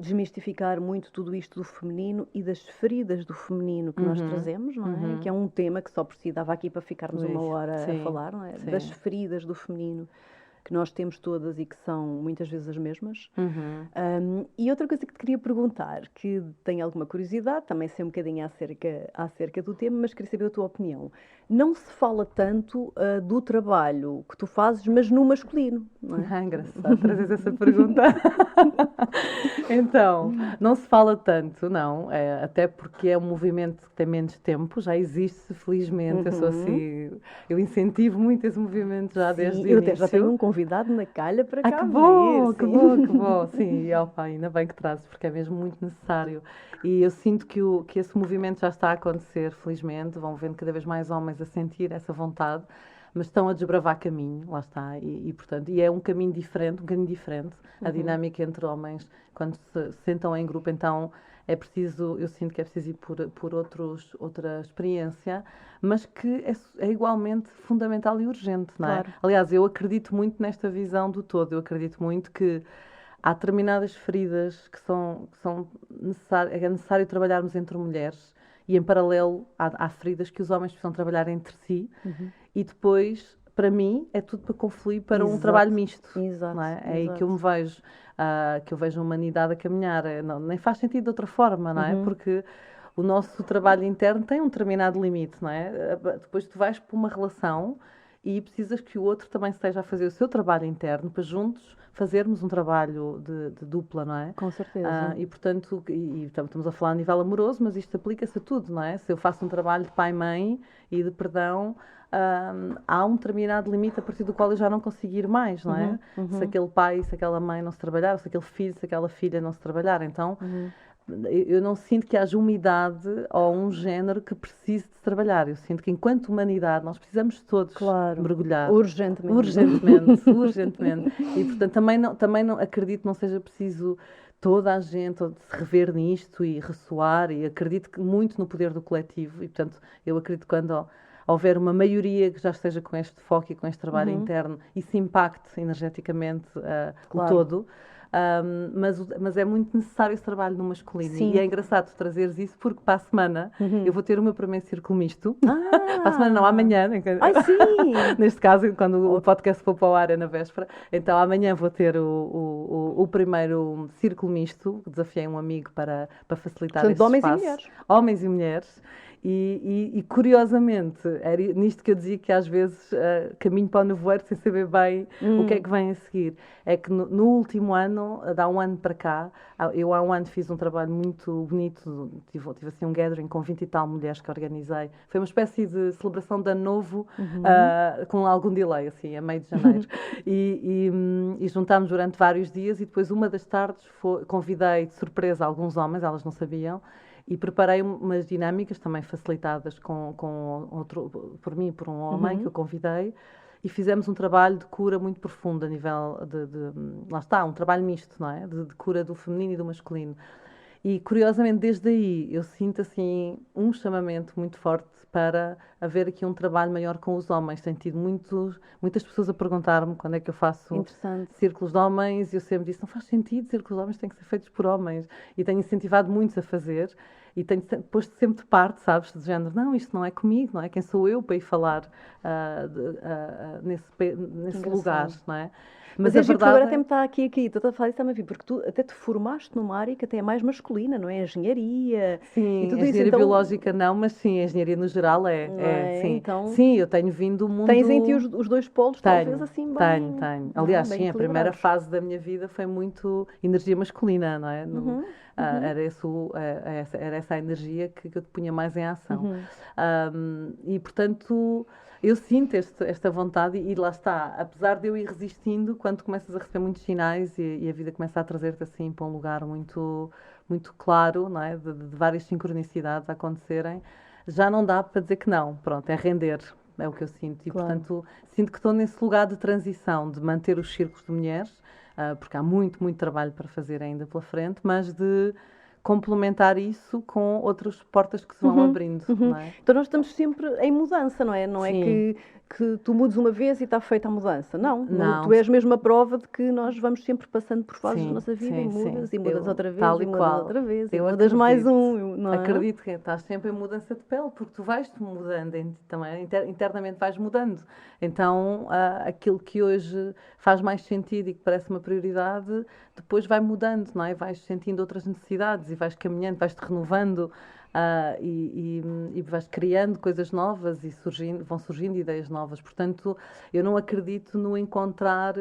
Desmistificar muito tudo isto do feminino e das feridas do feminino que nós trazemos, não é? Que é um tema que só precisava aqui para ficarmos uma hora a falar, não é? Das feridas do feminino que nós temos todas e que são muitas vezes as mesmas. E outra coisa que te queria perguntar, que tenho alguma curiosidade, também sei um bocadinho acerca do tema, mas queria saber a tua opinião. Não se fala tanto do trabalho que tu fazes, mas no masculino, não é? Engraçado, trazes essa pergunta. Então, não se fala tanto, não, até porque é um movimento que tem menos tempo, já existe, felizmente, eu incentivo muito esse movimento já desde o início. Eu já tenho um convidado na calha para cá que bom, que bom. Sim, ainda bem que trazes, porque é mesmo muito necessário. E eu sinto que esse movimento já está a acontecer, felizmente. Vão vendo cada vez mais homens a sentir essa vontade, mas estão a desbravar caminho, lá está. Portanto, é um caminho diferente, a dinâmica entre homens, quando se sentam em grupo, então eu sinto que é preciso ir por outra experiência, mas que é igualmente fundamental e urgente, não é? Claro. Aliás, eu acredito muito nesta visão do todo, eu acredito muito que há determinadas feridas que são necessárias, é necessário trabalharmos entre mulheres e, em paralelo, há feridas que os homens precisam trabalhar entre si e depois, para mim, é tudo para confluir para um trabalho misto. Exato. Não é? É aí que eu me vejo, que eu vejo a humanidade a caminhar. Nem faz sentido de outra forma, não é? Porque o nosso trabalho interno tem um determinado limite, não é? Depois tu vais para uma relação e precisas que o outro também esteja a fazer o seu trabalho interno para juntos fazermos um trabalho de dupla, não é? Com certeza. E portanto, estamos a falar a nível amoroso, mas isto aplica-se a tudo, não é? Se eu faço um trabalho de pai-mãe e de perdão, há um determinado limite a partir do qual eu já não consigo ir mais, não é? Se aquele pai, se aquela mãe não se trabalhar, se aquele filho, se aquela filha não se trabalhar, então eu não sinto que haja uma idade ou um género que precise de se trabalhar. Eu sinto que, enquanto humanidade, nós precisamos todos mergulhar. Urgentemente. Urgentemente. E, portanto, também não acredito que não seja preciso toda a gente se rever nisto e ressoar, e acredito muito no poder do coletivo. E, portanto, eu acredito que quando houver uma maioria que já esteja com este foco e com este trabalho interno, isso impacte energeticamente o todo. Mas é muito necessário esse trabalho no masculino. Sim. E é engraçado tu trazeres isso, porque para a semana eu vou ter o meu primeiro círculo misto. Para a semana não, amanhã. Ai, sim! Neste caso, quando o podcast for para o ar é na véspera. Então amanhã vou ter o primeiro círculo misto. Desafiei um amigo para facilitar esse espaço. Homens e mulheres. Homens e mulheres. E curiosamente, era nisto que eu dizia que às vezes caminho para o nevoeiro sem saber bem o que é que vem a seguir. É que no último ano, há um ano para cá, eu há um ano fiz um trabalho muito bonito, tive assim um gathering com 20 e tal mulheres que organizei. Foi uma espécie de celebração de ano novo, com algum delay, assim, a meio de janeiro. E juntámos durante vários dias e depois uma das tardes convidei de surpresa alguns homens, elas não sabiam, e preparei umas dinâmicas também facilitadas por mim e por um homem que eu convidei, e fizemos um trabalho de cura muito profundo a nível lá está, um trabalho misto, não é? De cura do feminino e do masculino. E curiosamente, desde aí, eu sinto assim um chamamento muito forte para haver aqui um trabalho maior com os homens. Tenho tido muitas pessoas a perguntar-me quando é que eu faço círculos de homens, e eu sempre disse, não faz sentido, círculos de homens têm que ser feitos por homens. E tenho incentivado muitos a fazer, e tenho posto sempre de parte, sabes, de género, não, isto não é comigo, não é? Quem sou eu para ir falar nesse lugar, não é? Mas a verdade agora até me está aqui, estou a falar isso também, porque tu até te formaste numa área que até é mais masculina, não é? Engenharia. Sim, e tudo engenharia isso, então... biológica não, mas sim, a engenharia no geral sim. Então, sim, eu tenho vindo do mundo... Tens em ti os dois polos, talvez assim bem... Tenho. Aliás, sim, a primeira fase da minha vida foi muito energia masculina, não é? Era essa a energia que eu te punha mais em ação. E, portanto... Eu sinto esta vontade e lá está, apesar de eu ir resistindo, quando começas a receber muitos sinais e a vida começa a trazer-te assim para um lugar muito, muito claro, não é? De várias sincronicidades a acontecerem, já não dá para dizer que não, pronto, é render, é o que eu sinto. E, portanto, sinto que estou nesse lugar de transição, de manter os círculos de mulheres, porque há muito, muito trabalho para fazer ainda pela frente, mas de complementar isso com outras portas que se vão abrindo. Não é? Então nós estamos sempre em mudança, não é? Não é que tu mudes uma vez e está feita a mudança. Não. Tu és mesmo a prova de que nós vamos sempre passando por fases da nossa vida e mudas outra vez, e mudas outra vez, e mudas mais um. Não é? Acredito que estás sempre em mudança de pele, porque tu vais-te mudando também, internamente vais mudando. Então, aquilo que hoje faz mais sentido e que parece uma prioridade, depois vai mudando, não é? Vais sentindo outras necessidades e vais caminhando, vais-te renovando e vais criando coisas novas e vão surgindo ideias novas. Portanto, eu não acredito no encontrar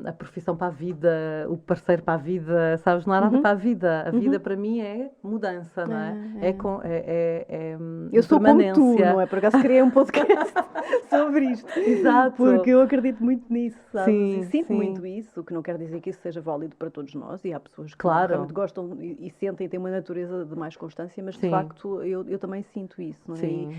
a profissão para a vida, o parceiro para a vida, sabes? Não há nada para a vida. A vida para mim é mudança, não é? Eu sou como tu, não é? Por acaso criei um podcast sobre isto. Exato. Porque eu acredito muito nisso, sabes? E sinto muito isso, que não quer dizer que isso seja válido para todos nós, e há pessoas que realmente gostam e sentem, têm uma natureza de mais constância, mas de facto eu também sinto isso, não é?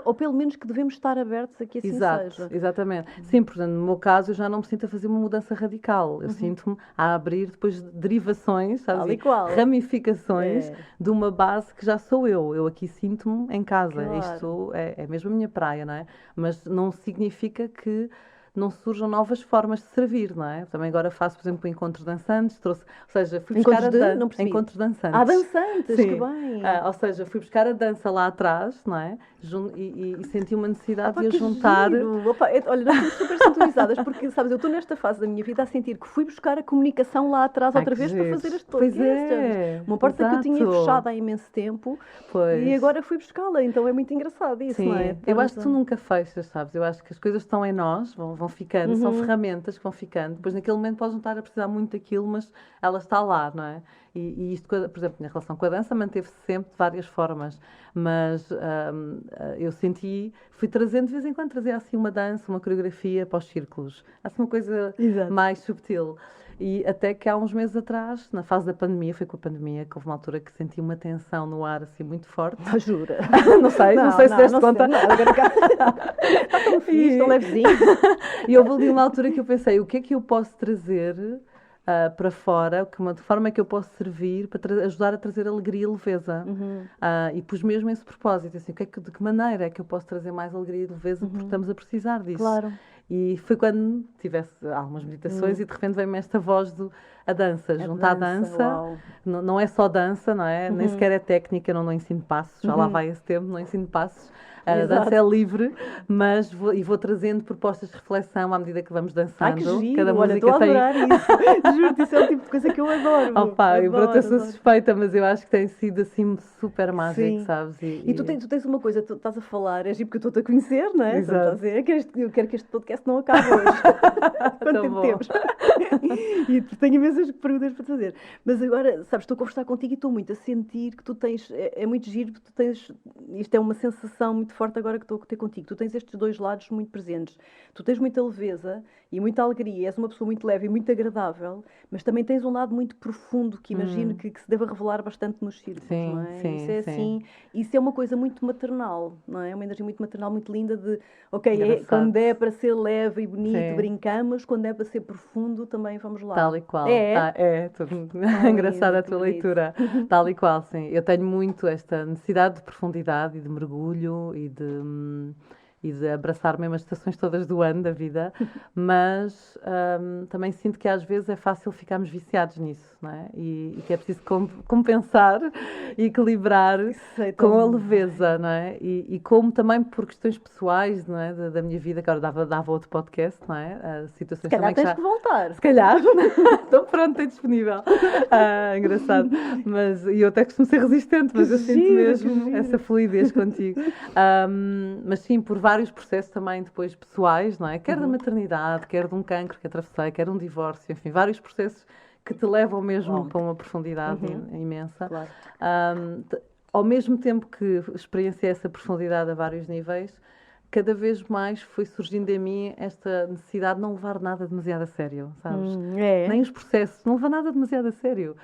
Ou pelo menos que devemos estar abertos a que assim seja. Exatamente. Sim, portanto, no meu caso eu já não me sinto a fazer uma mudança radical. Eu sinto-me a abrir depois derivações, sabes? Ramificações de uma base que já sou eu. Eu aqui sinto-me em casa. Claro. Isto é mesmo a minha praia, não é? Mas não significa que não surjam novas formas de servir, não é? Também agora faço, por exemplo, encontros dançantes, ou seja, fui buscar encontros dançantes. Dançantes, sim. Que bem! Ou seja, fui buscar a dança lá atrás, não é? E senti uma necessidade de a juntar. Olha, nós estamos super sintonizadas, porque, sabes, eu estou nesta fase da minha vida a sentir que fui buscar a comunicação lá atrás outra vez para fazer este podcast. Uma porta que eu tinha fechado há imenso tempo e agora fui buscá-la, então é muito engraçado isso, não é? Eu acho que tu nunca fechas, sabes? Eu acho que as coisas estão em nós, vão ficando, são ferramentas que vão ficando. Depois, naquele momento, podes não estar a precisar muito daquilo, mas ela está lá, não é? E isto, por exemplo, na relação com a dança, manteve-se sempre de várias formas. Mas eu fui trazendo, de vez em quando, trazia assim uma dança, uma coreografia para os círculos. Assim, uma coisa mais subtil. E até que há uns meses atrás, na fase da pandemia, foi com a pandemia, que houve uma altura que senti uma tensão no ar, assim, muito forte. Jura? Não sei se deste conta. Está tão fixe, tão levezinho. E houve ali uma altura que eu pensei, o que é que eu posso trazer para fora, de forma é que eu posso servir para ajudar a trazer alegria e leveza. E pus mesmo esse propósito, assim, de que maneira é que eu posso trazer mais alegria e leveza, porque estamos a precisar disso. Claro. E foi quando tivesse algumas meditações e de repente veio-me esta voz a dança, juntar a dança. Não é só dança, não é? Nem sequer é técnica, não ensino passos, já lá vai esse tempo, não ensino passos. A dança é livre, mas vou trazendo propostas de reflexão à medida que vamos dançando. Que giro. Cada Olha, música estou a adorar isso. Juro-te, isso é o tipo de coisa que eu adoro. Eu sou suspeita, mas eu acho que tem sido assim super mágico, Sim. sabes? E tu tens uma coisa, tu estás a falar, é porque eu estou-te a conhecer, não é? Exato. Estás a dizer, eu quero que este podcast não acabe hoje. Quanto tempo temos? E tenho imensas perguntas para te fazer. Mas agora, sabes, estou a conversar contigo e estou muito a sentir que tu tens, é muito giro, porque tu tens, isto é uma sensação muito forte agora que estou a ter contigo, tu tens estes dois lados muito presentes. Tu tens muita leveza e muita alegria, és uma pessoa muito leve e muito agradável, mas também tens um lado muito profundo que imagino que se deva revelar bastante nos círculos, Sim, não é? sim, Isso é sim. assim, isso é uma coisa muito maternal, não é? Uma energia muito maternal, muito linda de, ok, Engraçado. quando é para ser leve e bonito, Sim. brincamos, quando é para ser profundo, também vamos lá. Tal e qual. Engraçada a tua leitura. Tal e qual, sim. Eu tenho muito esta necessidade de profundidade e de mergulho e de abraçar mesmo as estações todas do ano da vida, mas também sinto que às vezes é fácil ficarmos viciados nisso, não é? E que é preciso compensar e equilibrar com a leveza, não é? E como também por questões pessoais, não é? Da minha vida, que agora dava outro podcast, não é? Situações Se calhar também tens que voltar. Se calhar, estou pronta e disponível. Engraçado. E eu até costumo ser resistente, mas eu sinto mesmo essa fluidez contigo. Mas sim, por vários processos também depois pessoais, não é? Quer da maternidade, quer de um cancro que atravessei, quer de um divórcio, enfim, vários processos que te levam mesmo para uma profundidade imensa. Claro. Ao mesmo tempo que experienciei essa profundidade a vários níveis, cada vez mais foi surgindo em mim esta necessidade de não levar nada demasiado a sério, sabes? Nem os processos, não levar nada demasiado a sério.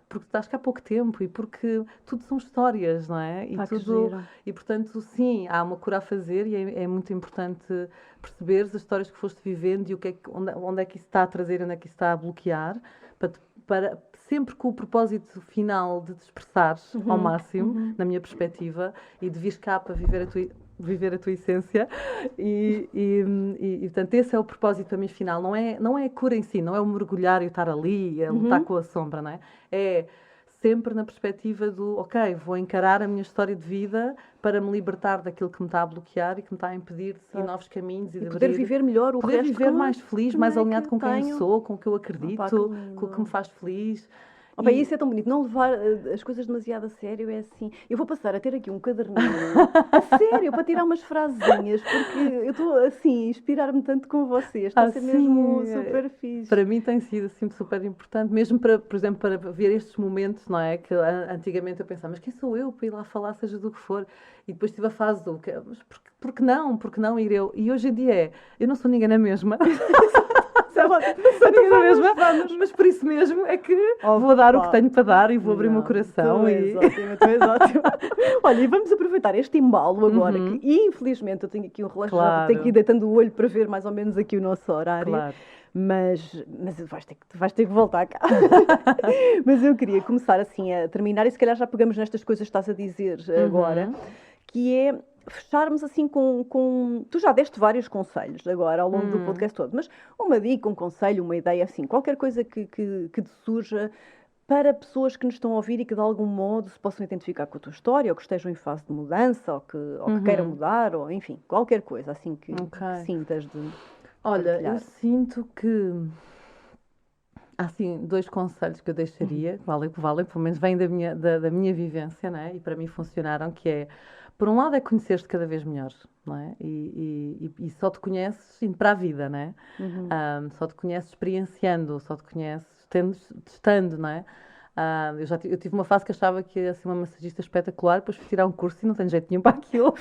Porque estás cá há pouco tempo e porque tudo são histórias, não é? E portanto, sim, há uma cura a fazer e é muito importante perceberes as histórias que foste vivendo e onde é que isso está a trazer, onde é que isso está a bloquear, para sempre com o propósito final de te expressares ao máximo, na minha perspectiva, e de vires cá para viver a tua essência e portanto esse é o propósito para mim final, não é a cura em si, não é o mergulhar e o estar ali a lutar com a sombra, não é? É sempre na perspectiva do, ok, vou encarar a minha história de vida para me libertar daquilo que me está a bloquear e que me está a impedir de seguir novos caminhos e de poder viver melhor o poder resto viver mais feliz, mais alinhado com quem tenho. sou, com o que eu acredito, com o que me faz feliz. Isso é tão bonito, não levar as coisas demasiado a sério, é assim. Eu vou passar a ter aqui um caderninho, a sério, para tirar umas frasezinhas, porque eu estou assim, a inspirar-me tanto com vocês, está a ser mesmo super fixe. Para mim tem sido assim super importante, mesmo para, por exemplo, para ver estes momentos, não é? Que antigamente eu pensava, mas quem sou eu para ir lá falar, seja do que for? E depois tive a fase do, mas por que não ir eu? E hoje em dia eu não sou ninguém na mesma. Mas por isso mesmo é que vou dar o que tenho para dar e vou abrir o meu coração. Tu és ótimo. Olha, e vamos aproveitar este embalo agora, que infelizmente eu tenho aqui um relógio, já tenho que ir deitando o olho para ver mais ou menos aqui o nosso horário. Claro. Mas vais ter que voltar cá. Mas eu queria começar assim a terminar, e se calhar já pegamos nestas coisas que estás a dizer agora, que é fecharmos assim com... Tu já deste vários conselhos agora ao longo do podcast todo, mas uma dica, um conselho, uma ideia, assim, qualquer coisa que te surja para pessoas que nos estão a ouvir e que de algum modo se possam identificar com a tua história, ou que estejam em fase de mudança, ou que queiram mudar, ou enfim, qualquer coisa assim que sintas de... Olha, partilhar. eu sinto que há assim 2 conselhos que eu deixaria, valem, pelo menos vêm da minha vivência, não é? E para mim funcionaram, que é, por um lado é conhecer-te cada vez melhor, não é? E só te conheces indo para a vida, não é? Só te conheces experienciando, só te conheces testando, não é? Eu tive uma fase que achava que ia ser uma massagista espetacular, depois fui tirar um curso e não tenho jeito nenhum para aquilo.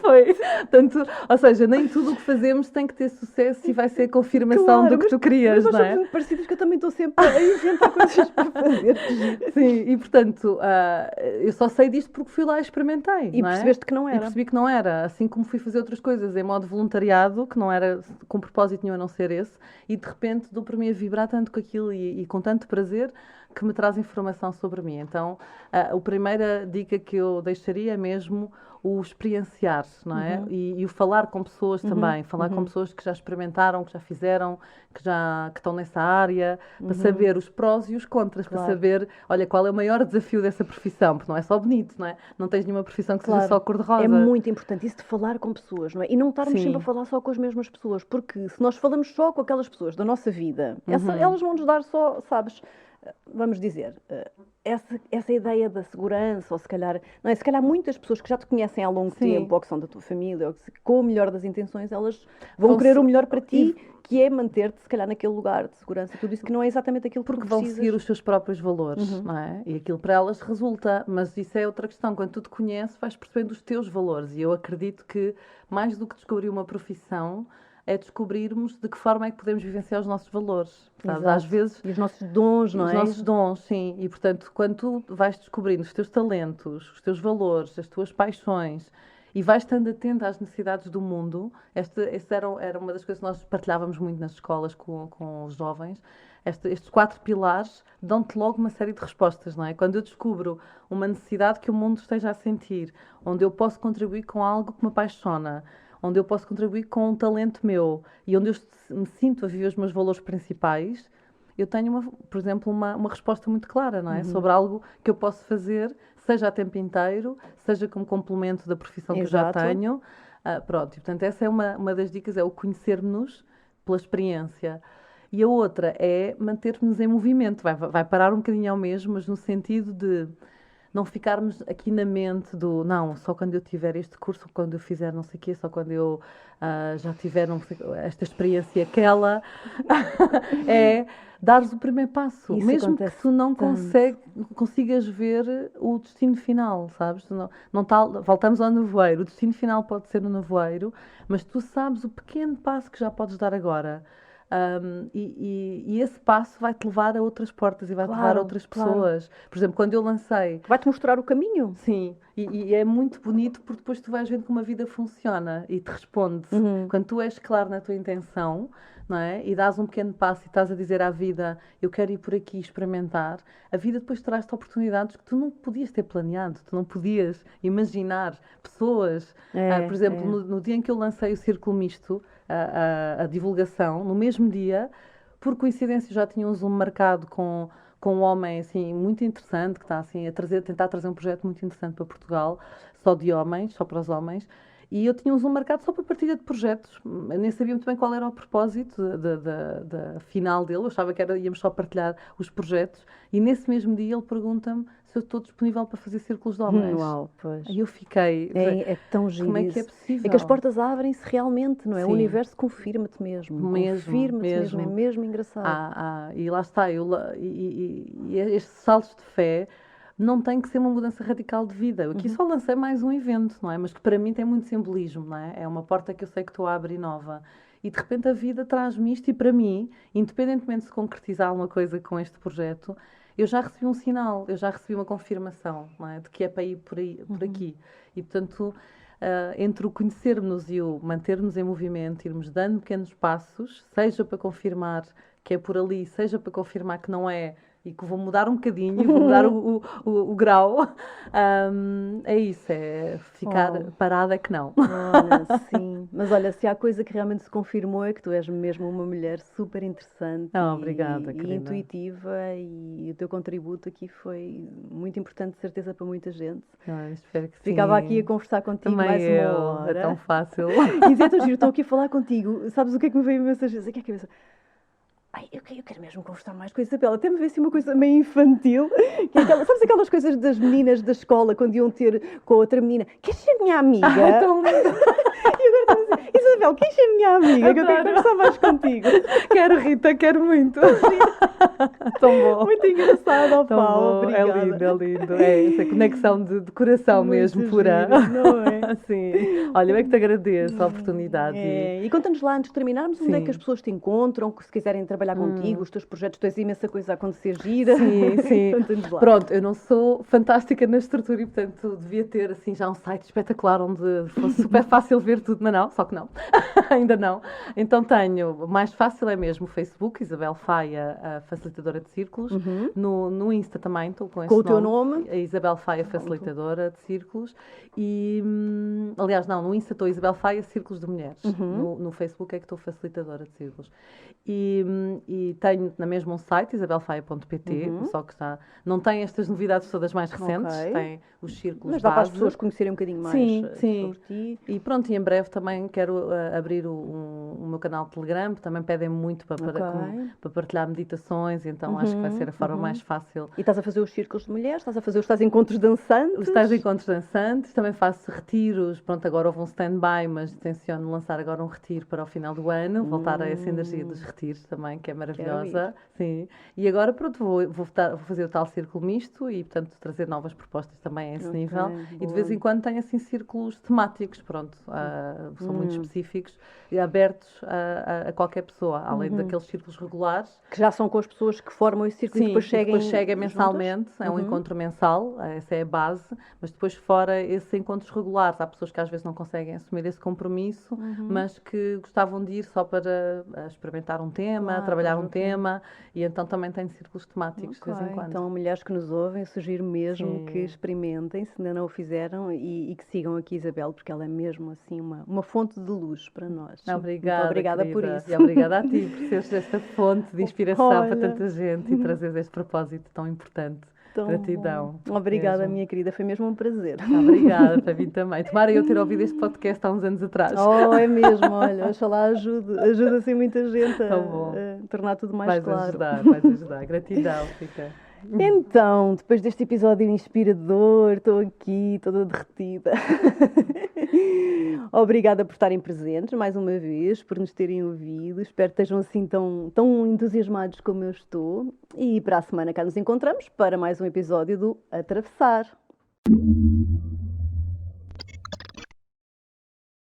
Foi. Portanto, ou seja, nem tudo o que fazemos tem que ter sucesso e vai ser a confirmação do que tu querias, não é? Mas nós somos parecidos, que eu também estou sempre a inventar coisas para fazer. Sim, e portanto, eu só sei disto porque fui lá e experimentei. E percebeste que não era. E percebi que não era, assim como fui fazer outras coisas em modo voluntariado, que não era com propósito nenhum a não ser esse, e de repente dou para mim a vibrar tanto com aquilo e com tanto prazer, que me traz informação sobre mim. Então, a primeira dica que eu deixaria é mesmo o experienciar, não é? E o falar com pessoas também, falar com pessoas que já experimentaram, que já fizeram, que estão nessa área, para saber os prós e os contras, para saber, olha, qual é o maior desafio dessa profissão, porque não é só bonito, não é? Não tens nenhuma profissão que seja só cor-de-rosa. É muito importante isso de falar com pessoas, não é? E não estarmos sempre a falar só com as mesmas pessoas, porque se nós falamos só com aquelas pessoas da nossa vida, elas vão nos dar só, sabes, vamos dizer, essa ideia da segurança, ou se calhar, não é? Se calhar muitas pessoas que já te conhecem há longo tempo, ou que são da tua família, ou que com o melhor das intenções, elas vão querer o melhor para ti, que é manter-te, se calhar, naquele lugar de segurança, tudo isso que não é exatamente aquilo que porque vão seguir os seus próprios valores, não é? E aquilo para elas resulta, mas isso é outra questão. Quando tu te conheces, vais percebendo os teus valores. E eu acredito que, mais do que descobrir uma profissão, é descobrirmos de que forma é que podemos vivenciar os nossos valores. Às vezes, e os nossos dons, não é? Os nossos dons, sim. E, portanto, quando tu vais descobrindo os teus talentos, os teus valores, as tuas paixões, e vais estando atento às necessidades do mundo, esta era uma das coisas que nós partilhávamos muito nas escolas com os jovens. Estes 4 pilares dão-te logo uma série de respostas, não é? Quando eu descubro uma necessidade que o mundo esteja a sentir, onde eu posso contribuir com algo que me apaixona, onde eu posso contribuir com um talento meu e onde eu me sinto a viver os meus valores principais, eu tenho, por exemplo, uma resposta muito clara, não é? Sobre algo que eu posso fazer, seja a tempo inteiro, seja como complemento da profissão que eu já tenho. Pronto, e, portanto, essa é uma das dicas, é o conhecer-nos pela experiência. E a outra é manter-nos em movimento. Vai parar um bocadinho ao mesmo, mas no sentido de não ficarmos aqui na mente do não, só quando eu tiver este curso, quando eu fizer não sei o quê, só quando eu já tiver esta experiência aquela. É dares o primeiro passo, isso mesmo que tu não consigas ver o destino final, sabes? Voltamos ao nevoeiro, o destino final pode ser no nevoeiro, mas tu sabes o pequeno passo que já podes dar agora. E esse passo vai-te levar a outras portas e vai-te levar a outras pessoas. Por exemplo, quando eu lancei... Vai-te mostrar o caminho. Sim, e é muito bonito porque depois tu vais vendo como a vida funciona e te responde. Quando tu és claro na tua intenção, não é? E dás um pequeno passo e estás a dizer à vida, eu quero ir por aqui experimentar, a vida depois traz-te oportunidades que tu não podias ter planeado, tu não podias imaginar pessoas. Por exemplo, no dia em que eu lancei o Círculo Misto, a divulgação, no mesmo dia, por coincidência já tinha um Zoom marcado com um homem assim, muito interessante, que está assim, tentar trazer um projeto muito interessante para Portugal, só de homens, só para os homens. E eu tinha um Zoom marcado só para partilha de projetos. Eu nem sabia muito bem qual era o propósito da final dele. Eu achava que íamos só partilhar os projetos. E nesse mesmo dia ele pergunta-me se eu estou disponível para fazer círculos de homens. Uau, pois. Aí eu fiquei... É tão giro. Como é que é possível? É que as portas abrem-se realmente, não é? Sim. O universo confirma-te mesmo. Confirma-te mesmo. É mesmo engraçado. E lá está. E estes saltos de fé... não tem que ser uma mudança radical de vida. Eu aqui só lancei mais um evento, não é? Mas que para mim tem muito simbolismo, não é? É uma porta que eu sei que estou a abrir nova. E de repente a vida traz-me isto e para mim, independentemente de se concretizar alguma coisa com este projeto, eu já recebi um sinal, eu já recebi uma confirmação, não é? De que é para ir por aqui. E portanto, entre o conhecermos e o manter-nos em movimento, irmos dando pequenos passos, seja para confirmar que é por ali, seja para confirmar que não é, e que vou mudar um bocadinho, vou mudar o grau. É isso, é ficar parada que não. Olha, sim. Mas olha, se há coisa que realmente se confirmou é que tu és mesmo uma mulher super interessante obrigada, e intuitiva, e o teu contributo aqui foi muito importante, de certeza, para muita gente. Espero que sim. Ficava aqui a conversar contigo também mais uma hora. É tão fácil. E é tão giro, estou aqui a falar contigo. Sabes o que é que me veio imensas vezes? O que é que eu penso? Ai, eu quero mesmo conversar mais com a Isabela. Até me veio assim uma coisa meio infantil. Que é sabes aquelas coisas das meninas da escola, quando iam ter com a outra menina? Queres ser minha amiga? Ai, tão lindo. E agora estava assim, Isabel, queres ser minha amiga? Que eu quero conversar mais contigo. Quero, Rita, quero muito. Tão bom. Muito engraçado, ó Paulo. Obrigada. É lindo, é lindo. É essa conexão de coração muito mesmo, pura. Não é? Sim. Olha, eu é que te agradeço a oportunidade. E conta-nos lá, antes de terminarmos, onde é que as pessoas te encontram, se quiserem trabalhar contigo, os teus projetos, tens imensa coisa a acontecer, gira. Sim. Conta-nos lá. Pronto, eu não sou fantástica na estrutura e, portanto, devia ter assim já um site espetacular onde fosse super fácil ver tudo, mas não, só que não. Ainda não. Então tenho, mais fácil é mesmo o Facebook, Isabel Faia, a facilitadora de de círculos. No Insta também estou com esse Com o teu nome? A Isabel Faia, facilitadora de círculos. E, aliás, não, no Insta estou Isabel Faia, Círculos de Mulheres. No Facebook é que estou facilitadora de círculos. E tenho na mesma um site, isabelfaia.pt, só que não tem estas novidades todas mais recentes, tem os círculos Mas dá para as base. pessoas conhecerem um bocadinho mais sobre ti. E pronto, e em breve também quero abrir o meu canal de Telegram, também pedem muito para partilhar meditações, então acho que vai ser a forma mais fácil. E estás a fazer os círculos de mulheres? Estás a fazer os tais encontros dançantes? Os tais encontros dançantes, também faço retiros, pronto, agora houve um stand-by, mas tenciono lançar agora um retiro para o final do ano, voltar a essa energia dos retiros também, que é maravilhosa. Sim. E agora, pronto, vou fazer o tal círculo misto e, portanto, trazer novas propostas também a esse nível. Boa. E de vez em quando tenho, assim, círculos temáticos, pronto, são muito específicos e abertos a qualquer pessoa, além daqueles círculos regulares. Que já são com as pessoas que formam esse círculo e depois chega mensalmente, é um encontro mensal, essa é a base, mas depois fora esses encontros regulares, há pessoas que às vezes não conseguem assumir esse compromisso, mas que gostavam de ir só para experimentar um tema, trabalhar um tema, e então também tenho círculos temáticos de vez em quando. Então, mulheres que nos ouvem, sugiro mesmo que experimentem, se ainda não o fizeram, e que sigam aqui Isabel, porque ela é mesmo assim uma fonte de luz para nós. Obrigada, muito obrigada querida. por isso. E obrigada a ti por seres esta fonte de inspiração para tanta gente e trazeres este propósito tão importante. Gratidão. Obrigada, mesmo. minha querida, foi mesmo um prazer. Obrigada, para mim também. Tomara eu ter ouvido este podcast há uns anos atrás. É mesmo, olha, oxalá ajuda assim muita gente a tornar tudo mais claro. Vais ajudar. Gratidão, fica. Então, depois deste episódio inspirador, estou aqui toda derretida. Obrigada por estarem presentes mais uma vez, por nos terem ouvido. Espero que estejam assim tão entusiasmados como eu estou. E para a semana cá nos encontramos para mais um episódio do Atravessar.